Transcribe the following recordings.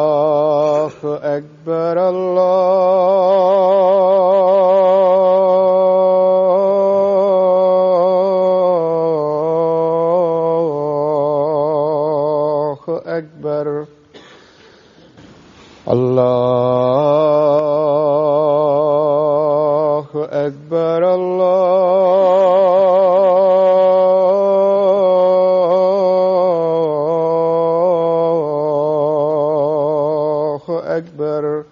الله أكبر الله أكبر الله أكبر الله أكبر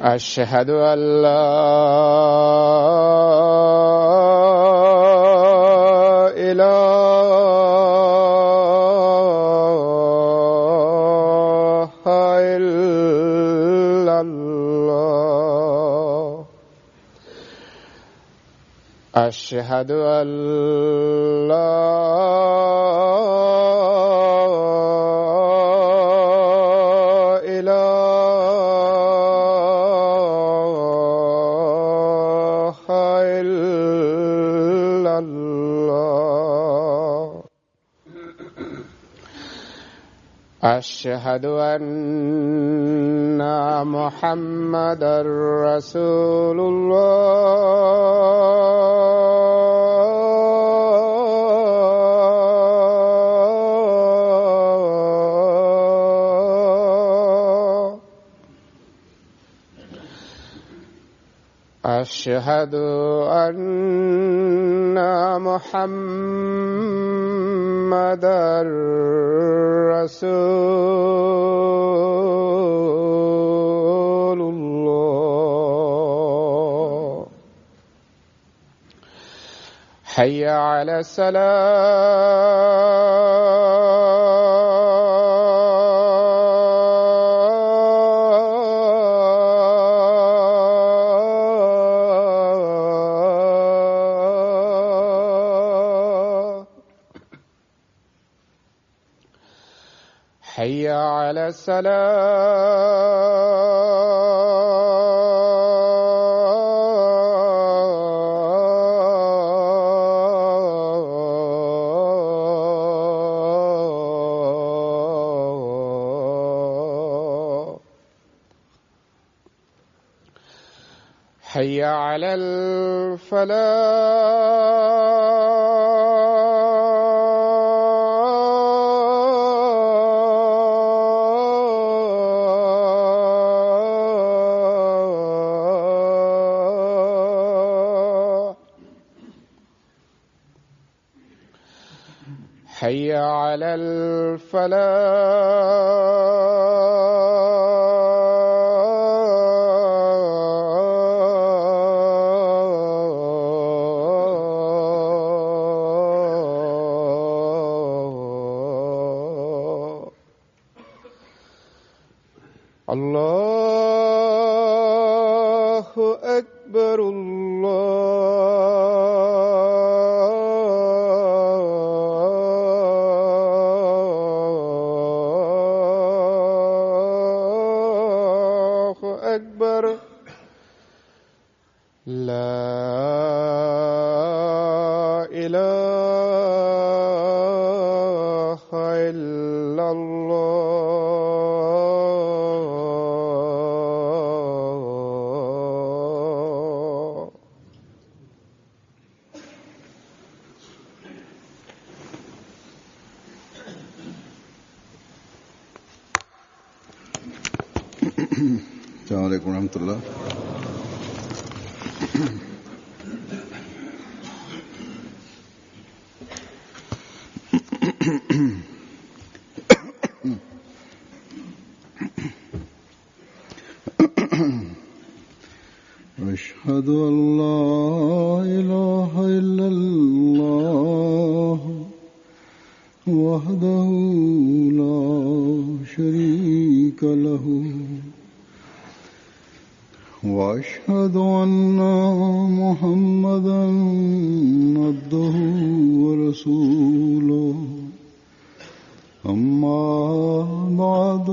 أشهد أن لا إله إلا الله أشهد أن لا إله إلا الله أشهد أن محمدا رسول الله أشهد أن محمدا رسول الله حي على الصلاة حي على الصلاة حي على الفلاح حي على الفلاح الله أكبر الله أكبر لا إله إلا الله السلام عليكم ورحمة الله. أشهد أن لا إله إلا الله وحده لا شريك له وأشهد أن محمدا عبده ورسوله أما بعد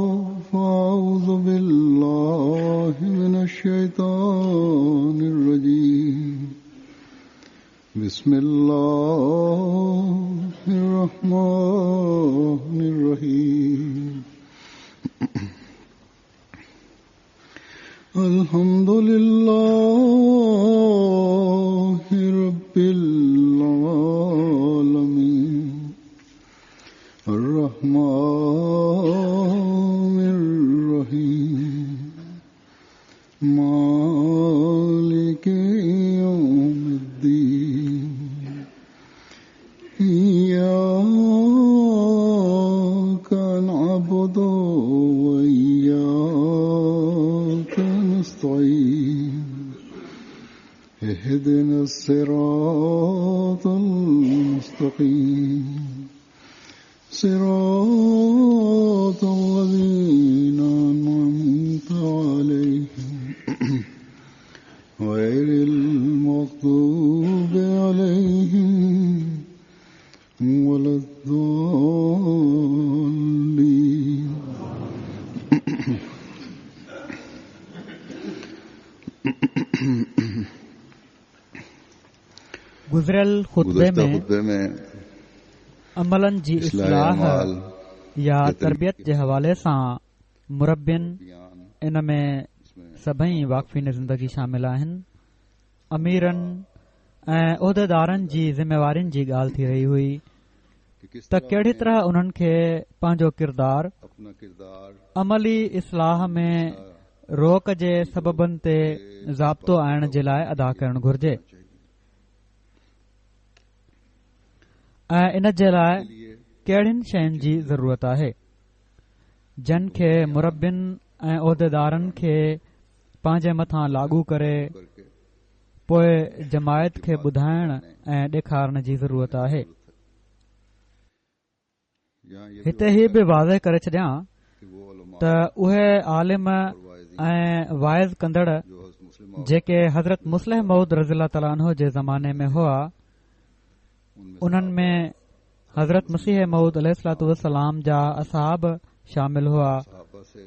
فأعوذ بالله من الشيطان الرجيم بسم الله الرحمن الرحيم الحمد لله رب العالمين الرحمن الرحيم مالك يوم الدين إياك نعبد وإياك نستعين اهدنا الصراط المستقيم صراط الذين أنعمت عليهم غير المغضوب عليهم ولا الضالين गुज़िरियल खुतबे गुज़िश्ता में खुतबे में अमलनि जी इस्लाह इस्लाह अमाल या के तरबियत जे हवाले सां मुरबियन बयान इन में इसमें सभई वाक़फ़ीन ज़िंदगी शामिल आहिनि। अमीरनि ऐं उहिदेदारनि जी ज़िम्मेवारियुनि जी ॻाल्हि थी रही हुई कि किस त कहिड़ी तरह उन्हनि खे पंहिंजो किरदार अपना किरदार अमली इस्लाह में रोक जे सबबनि ते ज़ाब्तो आणण जे लाइ अदा करणु घुर्जे ऐं इन जे लाइ कहिड़ियुनि शयुनि जी ज़रूरत आहे जिन खे मुरबियुनि ऐं उहिदेदारनि खे पंहिंजे मथां लागू करे करके पोइ जमायत खे ॿुधाइण ऐं ॾेखारण जी ज़रूरत आहे। यहाँ ये हिते ही बि वाज़ह करे छॾियां कि वो उलमा त उहे आलिम और वाइज़ीन ऐं वाइज़ कंदड़ जो मुस्लिम जेके हज़रत मुस्लिम मऊद रज़ियल्लाहु तआला अन्हु जे ज़माने में हुआ उनमें उन्हनि में हज़रत मसीह मऊद अलैहिस्सलातु वस्सलाम जा असहाब शामिल हुआ सहाबा से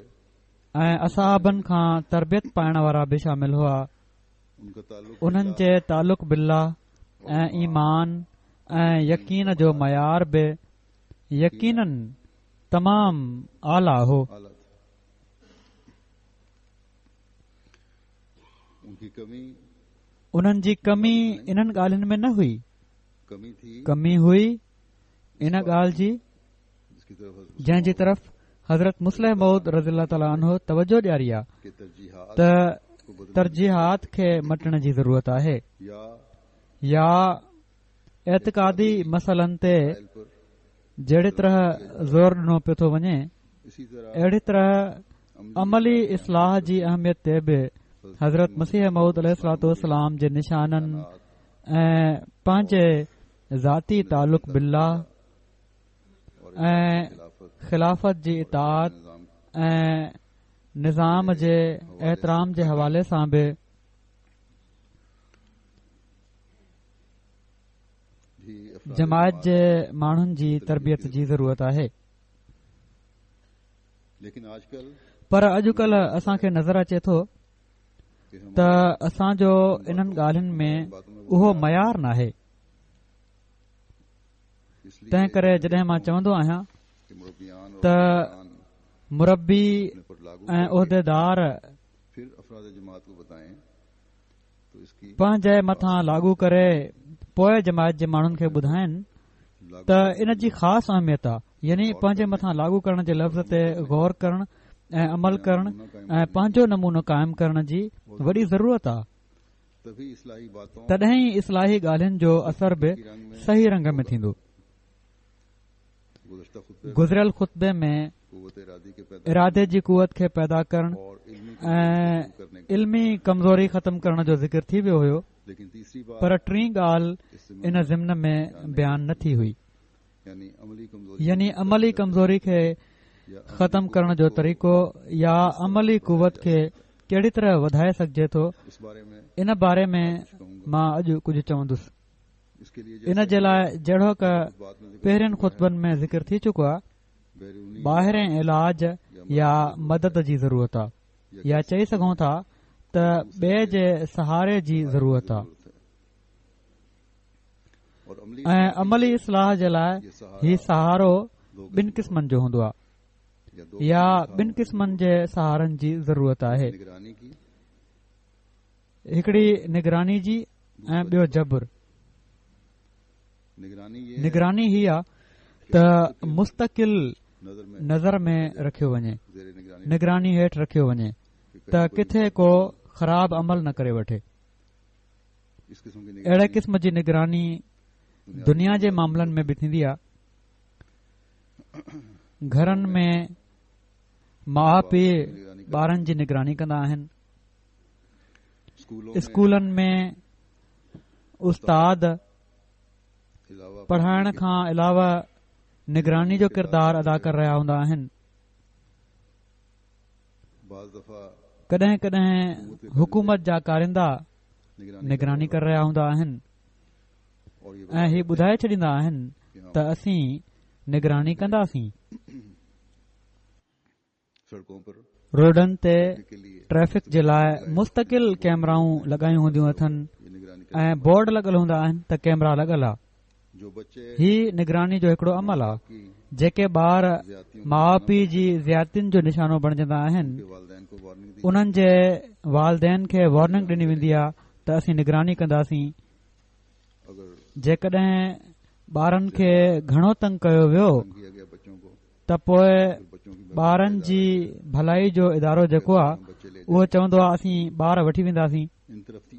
ऐं असहाबनि खां तरबियत पाइण वारा बि शामिल हुआ। उनका ताल्लुक उन्हनि जे तालुक़ बिल्लाह ऐं ईमान ऐं यकीन जो मयार बि यकीनन तमामु आला हो। आला था। उनकी उन्हनि जी कमी इन्हनि ॻाल्हियुनि में न हुई। कमी थी कमी हुई इन ॻाल्हि जी जिसकी तरफ जंहिंजी तरफ़ हज़रत मुस्लिम मऊद रज़ियल्लाहु तआला अन्हु तवजो ॾियारी आहे के तरजीहात त को बदलने तरजीहात खे मटण जी ज़रूरत आहे या या एतिक़ादी मसइलनि ते फाइल पर जहिड़ी तरह ज़ोर ॾिनो पियो थो वञे इसी तरह अहिड़ी तरह अमली इस्लाह जी अहमियत ते बि हज़रत मसीह मऊद अलैहिस्सलातु वस्सलाम जे निशाननि ऐं पंहिंजे ज़ाती तालुक़ बिल्लाह ऐं ख़िलाफ़त जी इताअत निज़ाम ऐं निज़ाम जे एहतराम जे हवाले सां बि भी अफ़राद जमायत जे माण्हुनि जी तरबियत जी ज़रूरत आहे। लेकिन आजकल पर अॼुकल्ह असांखे नज़र अचे थो कि हम त असांजो इन्हनि ॻाल्हियुनि में उहो मयार नाहे। इसलिए तंहिं करे जॾहिं मां चवंदो आहियां कि मुरब्बियान और त मुरब्बियान मुरबी अपने पर लागू ऐं करके उहिदेदार फिर अफराद जमात को बताएं तो इसकी पंहिंजे मथां लागू करे पोइ जमायत जे माण्हुनि खे ॿुधाइनि लागू त इन जी ख़ासि अहमियत आहे। यानी पंहिंजे मथां लागू करण जे लफ़्ज़ ते गौर करण ऐं अमल करण ऐं पंहिंजो नमूनो क़ाइमु करण जी वॾी ज़रूरत आहे। तभी इस्लाही बातों तॾहिं ई इस्लाही ॻाल्हियुनि जो असर बि की रंग में सही रंग में थींदो। गुज़श्ता खुतबे गुज़िरियल खुतबे में कुव्वत इरादी के पैदा इरादे जी कुवत खे पैदा करण और इल्मी ऐं करने के इल्मी कमज़ोरी ख़तमु करण जो ज़िक्र थी वियो हुयो लेकिन तीसरी बात पर टीं ॻाल्हि इससे इन ज़िम्न में बयानु न थी हुई यानी अमली कमजोरी यानी अमली कमज़ोरी खे या ख़तमु करण जो तरीक़ो या अमली कुवत खे कहिड़ी तरह वधाए सघिजे थो इस बारे में इन बारे में कहूंगा। मां अॼु कुझु चवंदुसि। इसके लिए इन जे लाइ जहिड़ो क बात में जिक्र पहिरियनि खुतबनि में ज़िक्र थी चुको आहे बैरूनी ॿाहिरें इलाज या मदद जी ज़रूरत आहे या चई सघूं था त ॿिए जे सहारे जी ज़रूरत आहे और अमली ऐं अमली इस्लाह जे लाइ ये सहारा ही सहारो दो ॿिनि क़िस्मनि जो हूंदो आहे या दो या ॿिनि क़िस्मनि जे सहारनि जी ज़रूरत आहे निगरानी की हिकिड़ी निगरानी जी ऐं ॿियो जबर निगरानी ये निगरानी ही आहे त मुस्तक़िल नजर में नज़र में रखियो वञे जेर निगरानी निगरानी हेठि रखियो वञे त किथे को ख़राब अमल न करे वठे इस किस्म की अहिड़े क़िस्म जी निगरानी दुनिया जे मामलनि में बि थींदी आहे घरनि में माउ पीउ ॿारनि जी निगरानी कंदा आहिनि स्कूलों स्कूलनि में उस्ताद अलावा पढ़ाइण खां अलावा निगरानी जो किरदारु अदा करे रहिया हूंदा आहिनि बाज़ दफ़ा कॾहिं कॾहिं हुकूमत जा कारिंदा निगरानी निगरानी करे रहिया हूंदा आहिनि और ये ऐं ही ॿुधाए छॾींदा आहिनि त असीं निगरानी कंदासीं सड़कों पर रोडनि ते के लिए ट्रैफ़िक जे लाइ मुस्तक़िल कैमराऊं लॻायूं हूंदियूं अथनि ये निगरानी ऐं बोर्ड लॻल हूंदा आहिनि त कैमरा लॻल आहे जो बच्चे ही निगरानी जो हिकिड़ो अमल आहे की जेके ॿार ज्यादतियों माउ पीउ जी ज़्यादतियुनि जो निशानो बणजंदा आहिनि के वालिदैन को वार्निंग दी उन्हनि जे वालदेन खे वार्निंग ॾिनी वेंदी आहे त असीं निगरानी कंदासीं अगर जेकॾहिं ॿारनि खे घणो तंग कयो वियो तंग किया गया बच्चों को त पोइ बच्चों की ॿारनि जी भलाई जो इदारो जेको आहे बच्चे ले उहो चवंदो आहे असीं ॿार वठी वेंदासीं इन तरक्की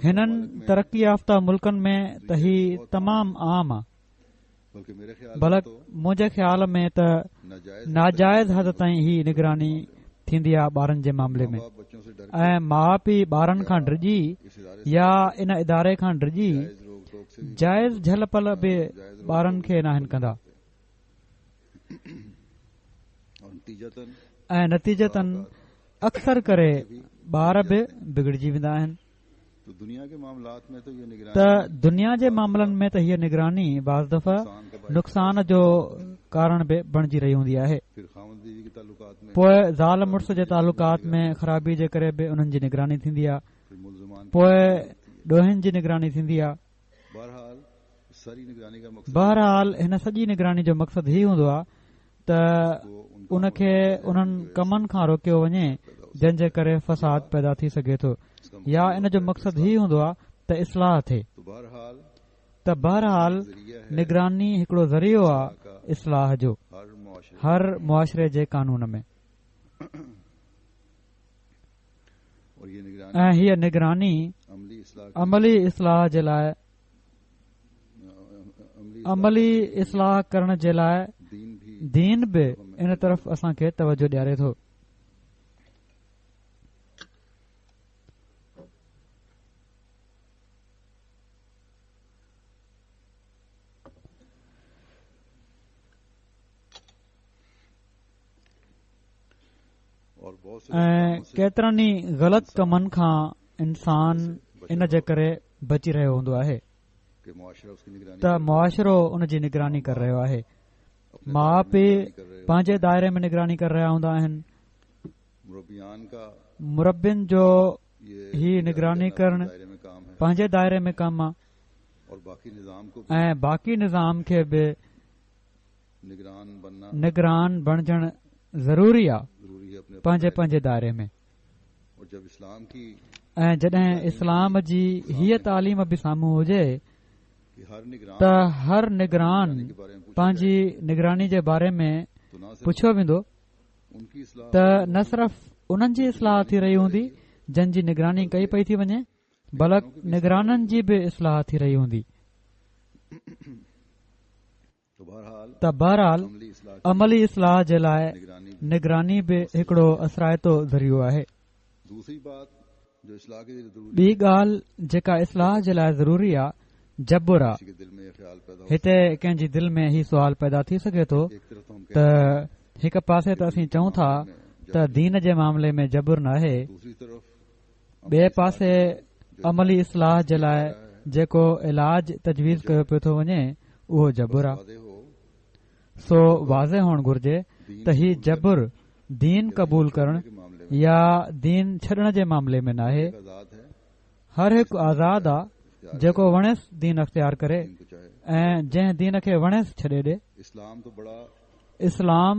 हिननि तरक़ी याफ़्ता मुल्कनि में त ही तमामु आम आहे बल्कि मेरे ख्याल भला में तो मुंहिंजे ख़्याल में त नाजायज नाजाइज़ हद ताईं ही निगरानी थींदी आहे ॿारनि जे मामले में बाप बच्चों से डर ऐं माउ पीउ ॿारनि खां डिॼी इस इदारे या इन इदारे खां डिॼी से रोक टोक से जाइज़ झल पल बि ॿारनि खे नाहिनि कंदा और नतीजतन ऐं नतीजतन अक्सर करे ॿार बि बिगड़जी वेंदा आहिनि तो दुनिया के मामलात में तो ये निगरानी त दुनिया जे मामलनि में त हीअ निगरानी बाज़ दफ़ा नुकसान का बायस नुक़सान जो कारण बि बणिजी रही हूंदी आहे फिर खामद बीवी के ताल्लुकात में पोइ ज़ाल मुड़ुस जे तालुकात में ख़राबी जे करे बि उन्हनि जी निगरानी थींदी आहे फिर मुलजमान पोइ ॾोहिनि जी निगरानी थींदी आहे बहरहाल सारी निगरानी का मकसद बहरहाल हिन सॼी निगरानी जो मक़सदु ही हूंदो आहे त वो उनका उनखे उन्हनि कमनि खां रोकियो वञे जंहिंजे करे फसाद पैदा थी सघे थो इसका या इन जो मक़सदु ही हूंदो आहे त इस्लाह थिए तो बहरहाल त बहरहाल जरिया है निगरानी हिकिड़ो ज़रियो आहे इस्लाह जो हर मुआशरे हर मुआशरे जे कानून में और ये निगरानी ऐं हीअ निगरानी अमली इस्लाह अमली इस्लाह जे लाइ अमली अमली इस्लाह करण जे लाइ दीन भी दीन बि इन तरफ़ असांखे तवजो ॾियारे थो और बहुत से ऐं केतिरनि ई ग़लति कमनि खां इंसान इन जे करे बची रहियो हूंदो आहे के मुआशरा उसकी निगरानी त मुआशिरो उन जी निगरानी करे रहियो आहे माउ पीउ पंहिंजे दायरे में निगरानी करे रहिया हूंदा आहिनि मुरब्बियान का मुरबियुनि जो ये ही निगरानी करण दायरे में काम है पंहिंजे दायरे में कमु आहे और बाकी निजाम को ऐं बाक़ी निज़ाम खे बि निगरान बनना निगरान बणजण ज़रूरी आहे जरूरी है अपने पंहिंजे पंहिंजे दायरे में और जब इस्लाम की ऐं जॾहिं इस्लाम जी हीअ तालीम बि साम्हूं हुजे कि हर निगरान त हर निगरान के बारे में पूछा पंहिंजी निगरानी जे बारे में तो ना सिर्फ पुछियो वेंदो उनकी इस्लाह त न सिर्फ़ उन्हनि जी इस्लाह थी रही हूंदी जंहिंजी निगरानी कई पई थी वञे बल्कि निगराननि जी बि इस्लाह थी रही हूंदी तो बहरहाल त बहरहाल अमली इस्लाह अमली इस्लाह जे लाइ निगरानी निगरानी बि हिकिड़ो असराइतो ज़रियो आहे दूसरी बात जो इस्लाह के लिए जरूरी ॿी ॻाल्हि जेका इस्लाह जे लाइ ज़रूरी आहे जबुर आहे किसी के दिल में ये ख्याल पैदा हो हिते कंहिंजी दिलि में ही सुवाल पैदा थी सघे थो एक तरफ तो हम त हिकु पासे त असीं चऊं था त दीन जे मामले में जबुर न आहे दूसरी तरफ ॿिए पासे अमली इस्लाह जे लाइ जेको इलाज तजवीज़ कयो पियो थो वञे उहो जबुर आहे वादे हो सो वाज़े हुअणु घुर्जे त ही जबुर दीन क़बूल करण के मामले में या दीन छॾण जे मामले में नाहे आजाद है हर हिकु आज़ाद आहे इख्तियार जेको वणेसि दीन अख़्तियार करे दीन को चाहे। ऐं जंहिं दीन खे वणेसि छॾे ॾे। इस्लाम तो बड़ा इस्लाम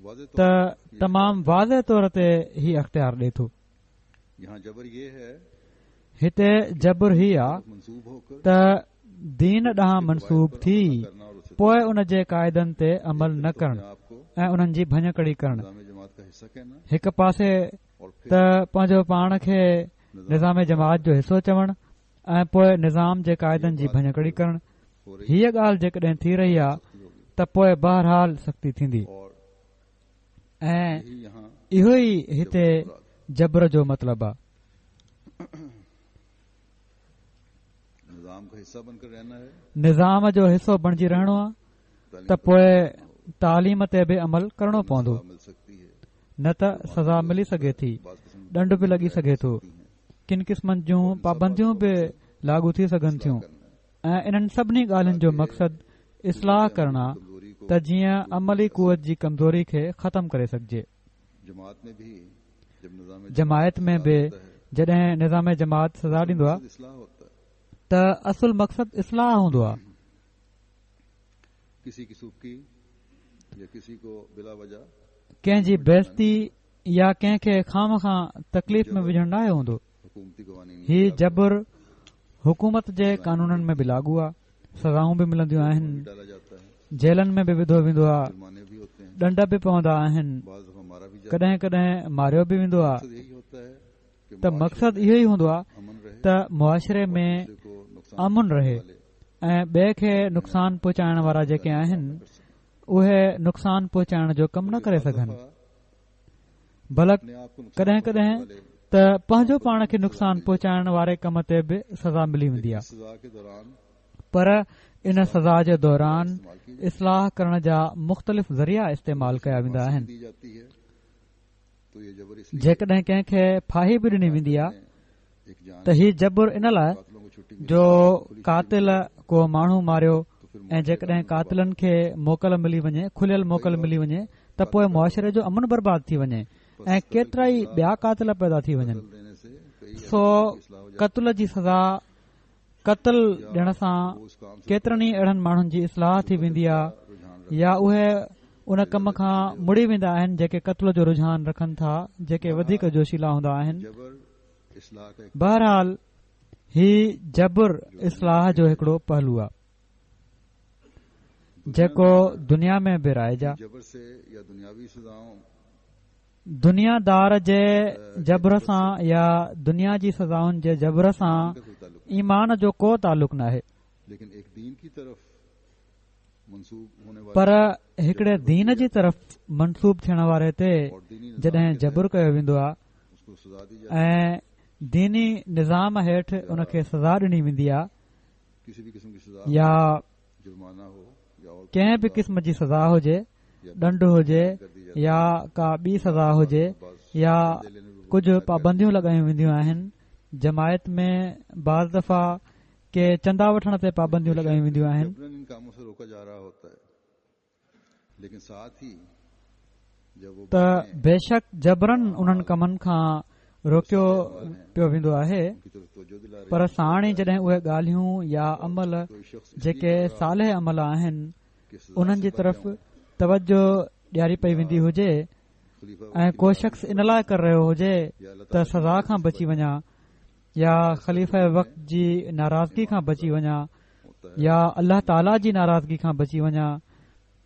वाज़े त तौर तमामु वाज़े तौर ते ही अख़्तियार ॾे थो। यहाँ जबर ये है हिते जबर ही आहे मंसूब होकर त दीन ॾांहुं मनसूब थी करना और उसे पोइ उन जे क़ाइदनि ते अमल न करणु आपको ऐं उन्हनि जी भञकड़ी करणु। निज़ाम जमात का हिस्सा कहना हिकु पासे और फिर त पंहिंजो पाण खे निज़ाम जमात जो हिसो चवणु ऐं पोइ निज़ाम जे क़ाइदनि जी भञकड़ी करणु। हो रही हीअ ॻाल्हि जेकॾहिं थी रही आहे त पोइ बहरहाल सख़्ती थींदी और ऐं यही यहाँ इहो ई हिते जबर जो मतिलबु आहे। निज़ाम का हिस्सा बनकर रहना है। निज़ाम जो हिसो बणिजी रहणो आहे त पोइ तालीम ते बि अमल करणो पवंदो, मिल सकती है न त सज़ा मिली सघे थी, ॾंड बि लॻी सघे थो, किन क़िस्मनि जूं पाबंदियूं बि लागू थी सघनि थियूं ऐं इन्हनि सभिनी ॻाल्हियुनि जो मक़सदु इस्लाह करणु आहे कमजोरी को त जीअं अमली कुवत जी कमज़ोरी खे ख़तमु करे सघिजे। जमात में भी जब निज़ाम जमायत में बि जॾहिं निज़ाम जमात सज़ा ॾींदो आहे इस्लाह होता है। त असुल मक़सदु इस्लाह हूंदो आहे। किसी की सुबकी या किसी को बिला वजह कंहिंजी बेइज़ती या कंहिंखे खामखां तकलीफ़ में विझणु न हूंदो। हुकूमती कवानीन ही जबर हुकूमत जे कानूननि में बि लागू आहे, सज़ाऊं बि मिलंदियूं आहिनि, डाला जाता है, जेलनि में बि विधो वेंदो आहे, जुर्माने भी होते हैं, ॾंड बि पवंदा आहिनि, बाज़ दफ़ा मारा भी जाता कॾहिं कॾहिं मारियो बि वेंदो आहे। है। यही होता है कि त मक़सदु इहो ई हूंदो आहे अमन रहे, त मुआशिरे में दूसरे को नुकसान अमुन रहे ऐं ॿिए खे नुक़सान पहुचाइण वारा जेके आहिनि उहे नुक़सान पहुचाइण जो कमु न करे सघनि। बल्कि अपने आप को नुकसान कॾहिं कॾहिं त पंहिंजो पाण खे नुक़सान पहुचाइण वारे कम ते बि सज़ा मिली वेंदी आहे, सजा के दौरान पर इन सज़ा जे दौरान इस्तेमाल की इस्लाह करण जा मुख़्तलिफ़ ज़रिया इस्तेमाल कया वेंदा आहिनि। दी जाती है तो ये जबर इसलिए जेकॾहिं कंहिंखे फाही बि ॾिनी वेंदी आहे एक जान त हीउ जबर इन लाइ कातिलों को छुट्टी जो कातिल को माण्हू मारियो ऐं जेकॾहिं कातिलनि खे मोकल मिली वञे, खुलियल मोकल मिली वञे त पोइ मुआशिरे जो अमन बर्बाद थी वञे ऐं केतिरा ई ॿिया कातिल पैदा थी वञनि। देने से कई सो क़त्ल जी सज़ा क़त्ल ॾियण सां उस काम से केतिरनि ई अहिड़नि माण्हुनि जी इस्लाह थी वेंदी आहे या उहे उन कम खां मुड़ी वेंदा आहिनि जेके क़त्ल जो रुझान रखनि था, जेके वधीक जोशीला हूंदा आहिनि। जबर इस्लाह का एक बहरहाल ही जबर इस्लाह जो हिकिड़ो पहलू आहे जेको दुनिया में बि राइज आहे। जबर से या दुनियावी सजाओं दुनियादार जे जबर सां या दुनिया जी सज़ाउनि जे जबर सां का कोई ताल्लुक ईमान जो को ताल्लुक न आहे, लेकिन एक दीन की तरफ मंसूब होने वाले पर हिकिड़े दीन जी तरफ़ मनसूब थियण वारे ते और दीनी जॾहिं जबर कयो वेंदो आहे उसको सजा दी जाए, ऐं दीनी निज़ाम हेठि उनखे सज़ा ॾिनी वेंदी आहे किसी भी किस्म की सजा या जुर्माना हो या और कंहिं बि क़िस्म जी सज़ा हुजे, ॾंड हुजे या का ॿी सज़ा हुजे या कुझु पाबंदियूं लॻायूं वेंदियूं आहिनि। जमायत में बाज़ दफ़ा के चंदा वठण ते पाबंदियूं लॻायूं वेंदियूं आहिनि। जबरन इन कामों से रोका जा रहा होता है, लेकिन साथ ही जब वो त बेशक जबरन उन्हनि कमनि खां रोकियो पियो वेंदो आहे, की तरफ तवज्जो दिला रहे पर साण ई जॾहिं उहे ॻाल्हियूं या अमल कोई शख्स जेके सालेह अमल आहिनि कि सजा उन्हनि जी से तरफ़ बच जाऊं, तवजो ॾियारी पई वेंदी हुजे खलीफा ऐं को शख़्स इन लाइ करे रहियो हुजे या अल्लाह त सज़ा खां बची वञा या ख़लीफ़े वक़्त जी नाराज़गी खां बची वञा होता है, या अल्लाह ताला जी नाराज़गी खां बची वञा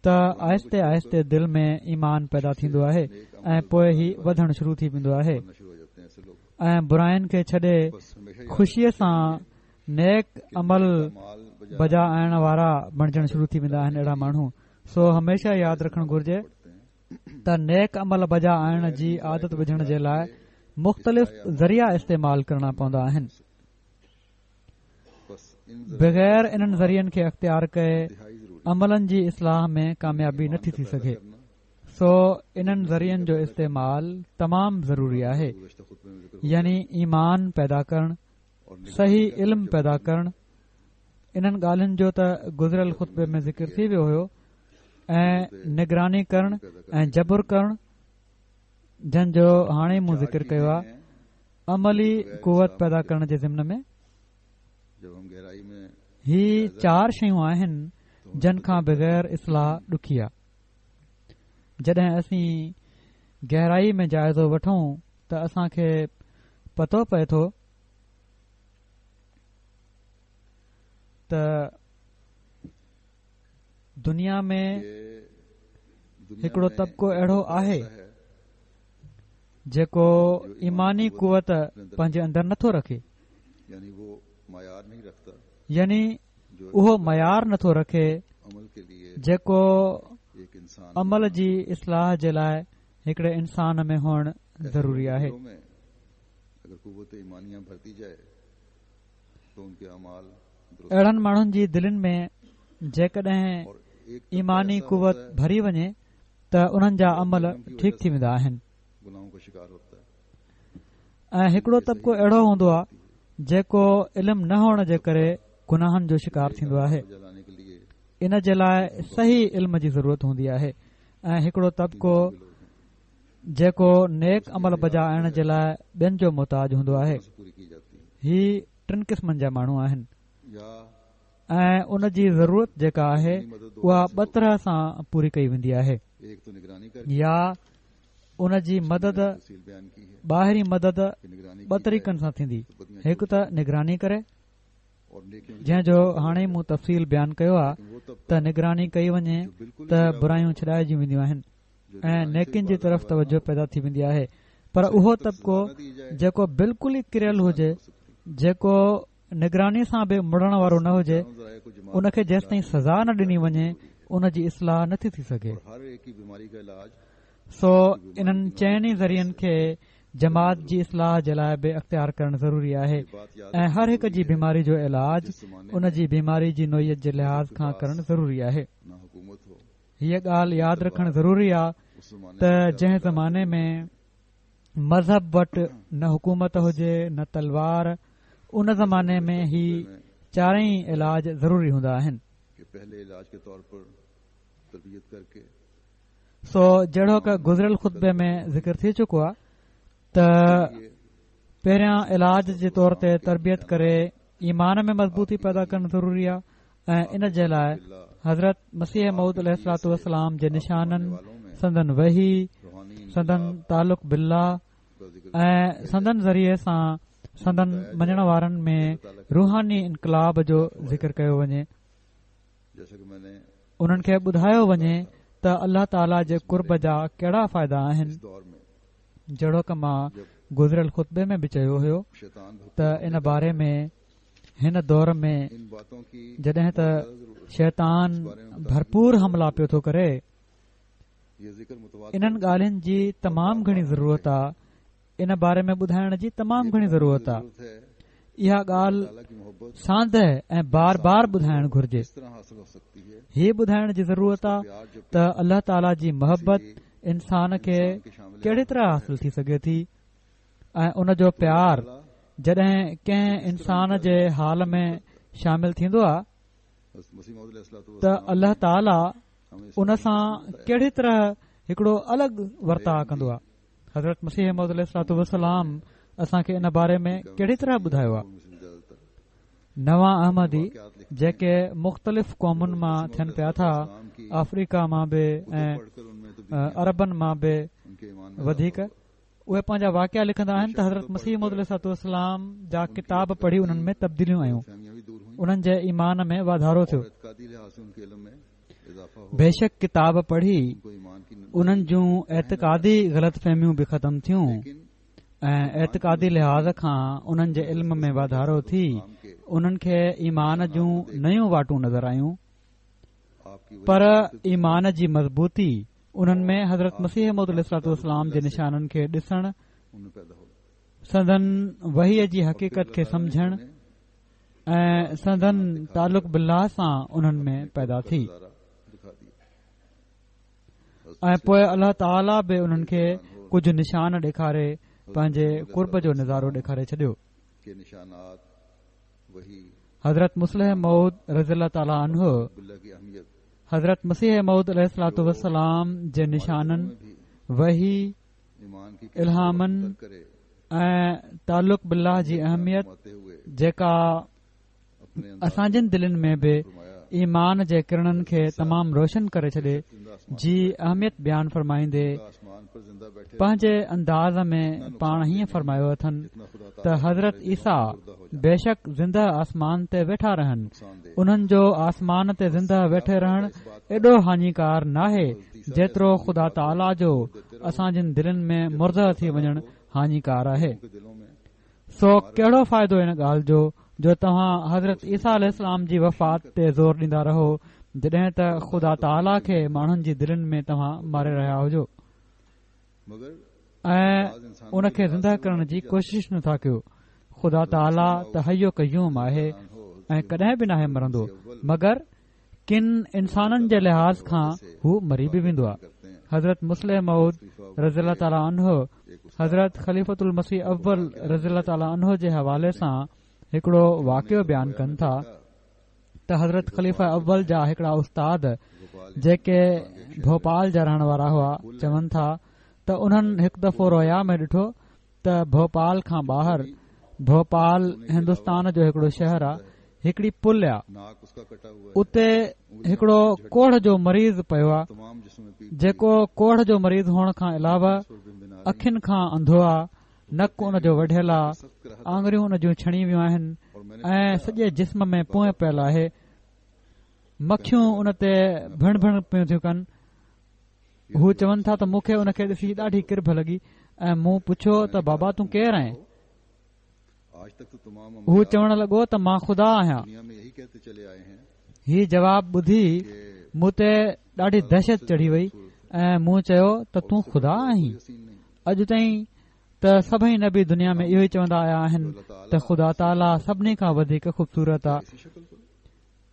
त आहिस्ते आहिस्ते दिल में ईमान पैदा थींदो आहे ऐं पोइ ही वधणु शुरू थी वेंदो आहे करना शुरू हो जाते हैं ऐसे लोग। ऐं बुराइनि खे छॾे बस हमेशा याद ख़ुशीअ सां नेक अमल माल बजा बजा आणण वारा बणजण शुरू थी वेंदा आहिनि अहिड़ा माण्हू। सो हमेशा यादि रखणु घुर्जे पड़ते हैं। त नेक अमल बजा आणण जी आदत विझण जे लाइ मुख़्तलिफ़ ज़रिया इस्तेमाल करणा पवंदा आहिनि। बस इन बग़ैर इन्हनि ज़रियनि खे अख़्तियार कए इंतहाई जरूरी अमलनि जी इस्लाह में कामयाबी नथी थी सघे। करना सो इन्हनि ज़रियनि जो इस्तेमाल तमामु ज़रूरी आहे, गुज़श्ता खुतबे में जिक्र यानी ईमान पैदा करणु, और सही इल्म पैदा करणु। इन्हनि ॻाल्हियुनि जो त गुज़िरियल ख़ुतबे में ज़िक्र थी वियो हुयो ऐं निगरानी करणु ऐं जबर करणु जंहिंजो हाणे मूं ज़िक्र कयो आहे अमली कुवत पैदा करण जे ज़िम्न में। जब हम गहराई में ही 4 शयूं आहिनि जिन खां बग़ैर इस्लाह ॾुखी आहे। जॾहिं असीं गहराई में जाइज़ो वठूं त असांखे पतो पए थो त दुनिया में हिकिड़ो तबिको अहिड़ो आहे जेको ईमानी कुवत पंहिंजे अंदरि नथो रखे, यानी वो मयार नहीं रखता, यानी उहो मयार नथो रखे अमल के लिए जेको एक इंसान अमल जी इस्लाह जे लाइ हिकिड़े इंसान में हुअणु ज़रूरी आहे। में अगर कुव्वत ईमानियां भरती जाए तो उनके अमाल दुरुस्त अहिड़नि माण्हुनि जी दिलनि में जेकॾहिं और एक ईमानी कुवत भरी वञे त उन्हनि जा अमल ठीक थी वेंदा आहिनि। गुनाहों का शिकार होता है। ऐं हिकिड़ो तबिको अहिड़ो हूंदो आहे जेको इल्मु न हुअण जे करे गुनाहनि जो शिकार थींदो आहे। जलाने के लिए इन जे लाइ सही इल्म जी ज़रूरत हूंदी आहे। ऐं हिकिड़ो तबिको जेको नेक अमल बजाइण जे लाइ ॿियनि जो मुहताज हूंदो आहे। पूरी की जाती है, ही 3 क़िस्मनि जा माण्हू आहिनि या ऐं उन जी ज़रूरत जेका आहे उहा 2 तरह सां पूरी कई वेंदी आहे। एक तो निगरानी कर या उन जी मदद तफसील बयान की है ॿाहिरीं मदद कि निगरानी 2 तरीक़नि सां थींदी। हिकु त निगरानी करे, और नेकियों की जंहिंजो हाणे मूं तफ़सील बयानु कयो आहे वो तब त निगरानी कई वञे त बुरायूं छॾाइजी वेंदियूं आहिनि ऐं नेकिन जी तरफ़ तवजो पैदा थी वेंदी आहे। पर उहो तबिको जेको बिल्कुल ई किरियल हुजे, जेको निगरानी सां बि मुड़ण वारो न हुजे, उनखे जेसिताईं सज़ा न ॾिनी वञे उन जी इस्लाह नथी थी सघे। हर एक की बीमारी का इलाज सो इन्हनि 4 ज़रियनि खे जमात जी इस्लाह जे लाइ बि अख़्तियार करणु ज़रूरी आहे ऐं हर हिक जी बीमारी जो इलाज उन जी बीमारी जी नोयत जे लिहाज़ खां करणु ज़रूरी आहे। ना हुकूमत हो हीअ ॻाल्हि यादि रखणु ज़रूरी आहे उस जमाने त जंहिं ज़माने में मज़हब वटि न हुकूमत हुजे न तलवार, उन ज़माने में ही 4 इलाज ज़रूरी हूंदा आहिनि। के पहले इलाज के तौर पर तरबियत करके सो जहिड़ो क गुज़िरियल खुतबे में ज़िक्र थी चुको आहे त पहिरियां इलाज जे तौर ते तरबियत करे ईमान में मज़बूती पैदा करणु ज़रूरी आहे ऐं इन जे लाइ हज़रत मसीह मऊद अलैहिस्सलातु वस्सलाम जे निशाननि, संदन वही, रूहानी संदन तालुक़ बिल्लाह का जिक्र ऐं संदन ज़रिए सां संदन मञण वारनि में रूहानी इनकलाब जो ज़िक्र कयो वञे। जैसा कि मैंने उन्हनि खे ॿुधायो वञे त अल्लाह ताला जे कुर्ब जा कहिड़ा फ़ाइदा आहिनि। इस दौर में जहिड़ो क मां गुज़िरियल खुतबे में बि चयो हुयो शैतान त इन बारे में हिन दौर में इन बातों की जॾहिं त शैतान भरपूर हमला पियो थो करे, ये जिक्र मुतवातिर इन्हनि ॻाल्हियुनि जी तमामु घणी ज़रूरत आहे। इन बारे में ॿुधाइण जी तमामु घणी ज़रूरत आहे। है इहा ॻाल्हि अल्लाह की मोहब्बत सांदह ऐं बार बार ॿुधाइणु घुर्जे। किस तरह हासिल हो सकती है। हीअ ॿुधाइण जी ज़रूरत आहे प्यार जब त अल्लाह ताला जी मोहबत इंसान खे कहिड़ी तरह हासिल थी सघे थी ऐं उन जो प्यार जॾहिं कंहिं इंसान जे हाल में शामिल थींदो आहे मसीह मौद अलैहिस्सलातु त अल्लाह ताला हमें उन सां कहिड़ी तरह हिकिड़ो अलॻि वर्ताव कंदो आहे। हज़रत मसीह मौद अलैहिस्सलातु वस्सलाम असांखे इन बारे में कहिड़ी तरह ॿुधायो आहे। ज्यादातर नवां अहमदी जेके मुख़्तलिफ़ क़ौमुनि मां थियनि पिया था, अफ्रीका मां बि ऐं पढ़कर उनमें तो अरबनि मां बि उनके ईमान में वधीक, उहे पंहिंजा वाक़िया लिखंदा आहिनि त हज़रत मसीह मौद अलैहिस्सलातु वस्सलाम जा किताब पढ़ी उन्हनि में तब्दीलियूं आयूं, फहमियां भी दूर हुई उन्हनि जे ईमान में वाधारो थियो। एतकादी लिहाज से उनके इल्म में इजाफा हो बेशक किताब पढ़ी उनको ईमान की उन्हनि जूं एतकादी ग़लत फहमियूं बि ख़तम थियूं लेकिन ऐं एतकादी लिहाज़ खां उन्हनि जे इल्म में वाधारो थी। उन्हनि खे ईमान जूं नयूं वाटूं नज़र आयूं, आपकी पर ईमान जी मज़बूती उन्हनि में हज़रत मसीह मौद अलैहिस्सलातु वस्सलाम जे निशाननि खे ॾिसणु, उनमें पैदा हो संदन वहीअ जी हक़ीक़त खे समझणु ऐं संदन तालुक़ बिल्लाह सां उन्हनि में पैदा थी। नज़ारा दिखा दिया। ऐं पोइ अल्लाह ताला बि उन्हनि खे कुझु निशान ॾेखारे पंहिंजे कुर्ब जो नज़ारो ॾेखारे छॾियो। के निशानात वही हज़रत मुस्लिह मऊद रज़ियल्लाहु ताला अन्हु बिल्ला की अहमियत हज़रत मसीह मऊद अलैहिस्सलातु वस्सलाम जे निशाननि, वही, ईमान की इल्हामनि करे ऐं तालुक़ बिल्लाह जी अहमियत फरमाते हुए जेका असांजनि दिलनि में बि ईमान जे किरणनि खे तमामु रोशन करे छॾे जी अहमियत बयानु फ़रमाईंदे पंहिंजे अंदाज़ में पाण हीअं फ़रमायो अथनि त हज़रत ईसा बेशक ज़िंदह आसमान ते वेठा रहनि उन्हनि जो आसमान ते ज़िंदह वेठे रहणु एॾो हानिकार नाहे जेतिरो ख़ुदा ताला जो असांजनि दिलनि में मुर्ज़ह थी वञणु हानिकार आहे। सो कहिड़ो फ़ाइदो इन ॻाल्हि जो तव्हां हज़रत ईसा अलैहिस्सलाम जी वफ़ात ते ज़ोर ॾींदा रहो जॾहिं त ख़ुदा ताला खे माण्हुनि जी दिलनि में तव्हां मारे रहिया हुजो ऐं उन खे ज़िंदह करण जी कोशिश नथा कयो। ख़ुदा ताला त हयो क़यूम आहे ऐं कॾहिं बि नाहे मरंदो मगर किन इंसाननि जे लिहाज़ खां हू मरी बि वेंदो आहे। हज़रत मुस्लिम मऊद रज़ी ताला अन्हो हज़रत ख़लीफ़तुल मसीह अव्वल रज़ी ताला अन्हो जे हवाले सां हिकिड़ो वाक़ियो बयानु कनि था त हज़रत ख़लीफ़ा अव्वल जा हिकिड़ा उस्ताद जेके भोपाल जा रहण वारा हुआ चवनि था त उन्हनि हिकु दफ़ो रोया में ॾिठो त भोपाल खां ॿाहिरि भोपाल हिन्दुस्तान जो हिकिड़ो शहर आहे हिकिड़ी पुल आहे उते हिकिड़ो कोढ़ जो मरीज़ पियो आहे जेको कोढ़ जो मरीज़ हुअण खां अलावा अखियुनि खां अंधो आहे नक उन जो वढियल आहे आङरियूं उन जूं छणी वियूं आहिनि ऐं सॼे जिस्म में पोइ पियल आहे मखियूं उन ते भिण भिण पियूं थियूं कनि। हू चवनि था त मूंखे उन खे ॾिसी ॾाढी किरभ लॻी ऐं मूं पुछियो त बाबा तूं केरु आहीं? हू चवण लॻो त मां ख़ुदा आहियां। हीउ जवाबु ॿुधी मूं ते ॾाढी दहशत चढ़ी वई ऐं मूं चयो त तूं ख़ुदा आहीं। अॼु ताईं त सभई नबी दुनिया में इहो ई चवंदा आया आहिनि त ख़ुदा ताला सभिनी खां वधीक ख़ूबसूरत आहे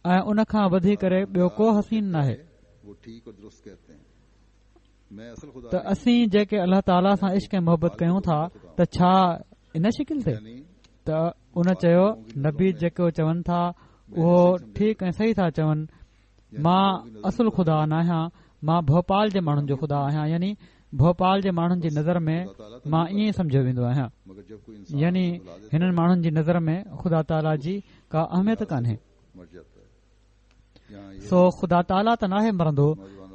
ऐं उन खां वधी करे ॿियो को हसीन नाहे। त असीं जेके अल्लाह ताला सां इश्क ऐं मोहबत कयूं था त छा इन शिकिल ते? त उन चयो नबी जेको चवनि था उहो ठीकु ऐं सही था चवनि मां असुल ख़ुदा न आहियां मां भोपाल जे माण्हुनि जो ख़ुदा आहियां यानी भोपाल जे माण्हुनि जी नज़र में मां ईअं सम्झो वेंदो आहियां यानी हिननि माण्हुनि जी नज़र में ख़ुदा ताला जी का अहमियत कान्हे। सो ख़ुदा ताला त नाहे मरंदो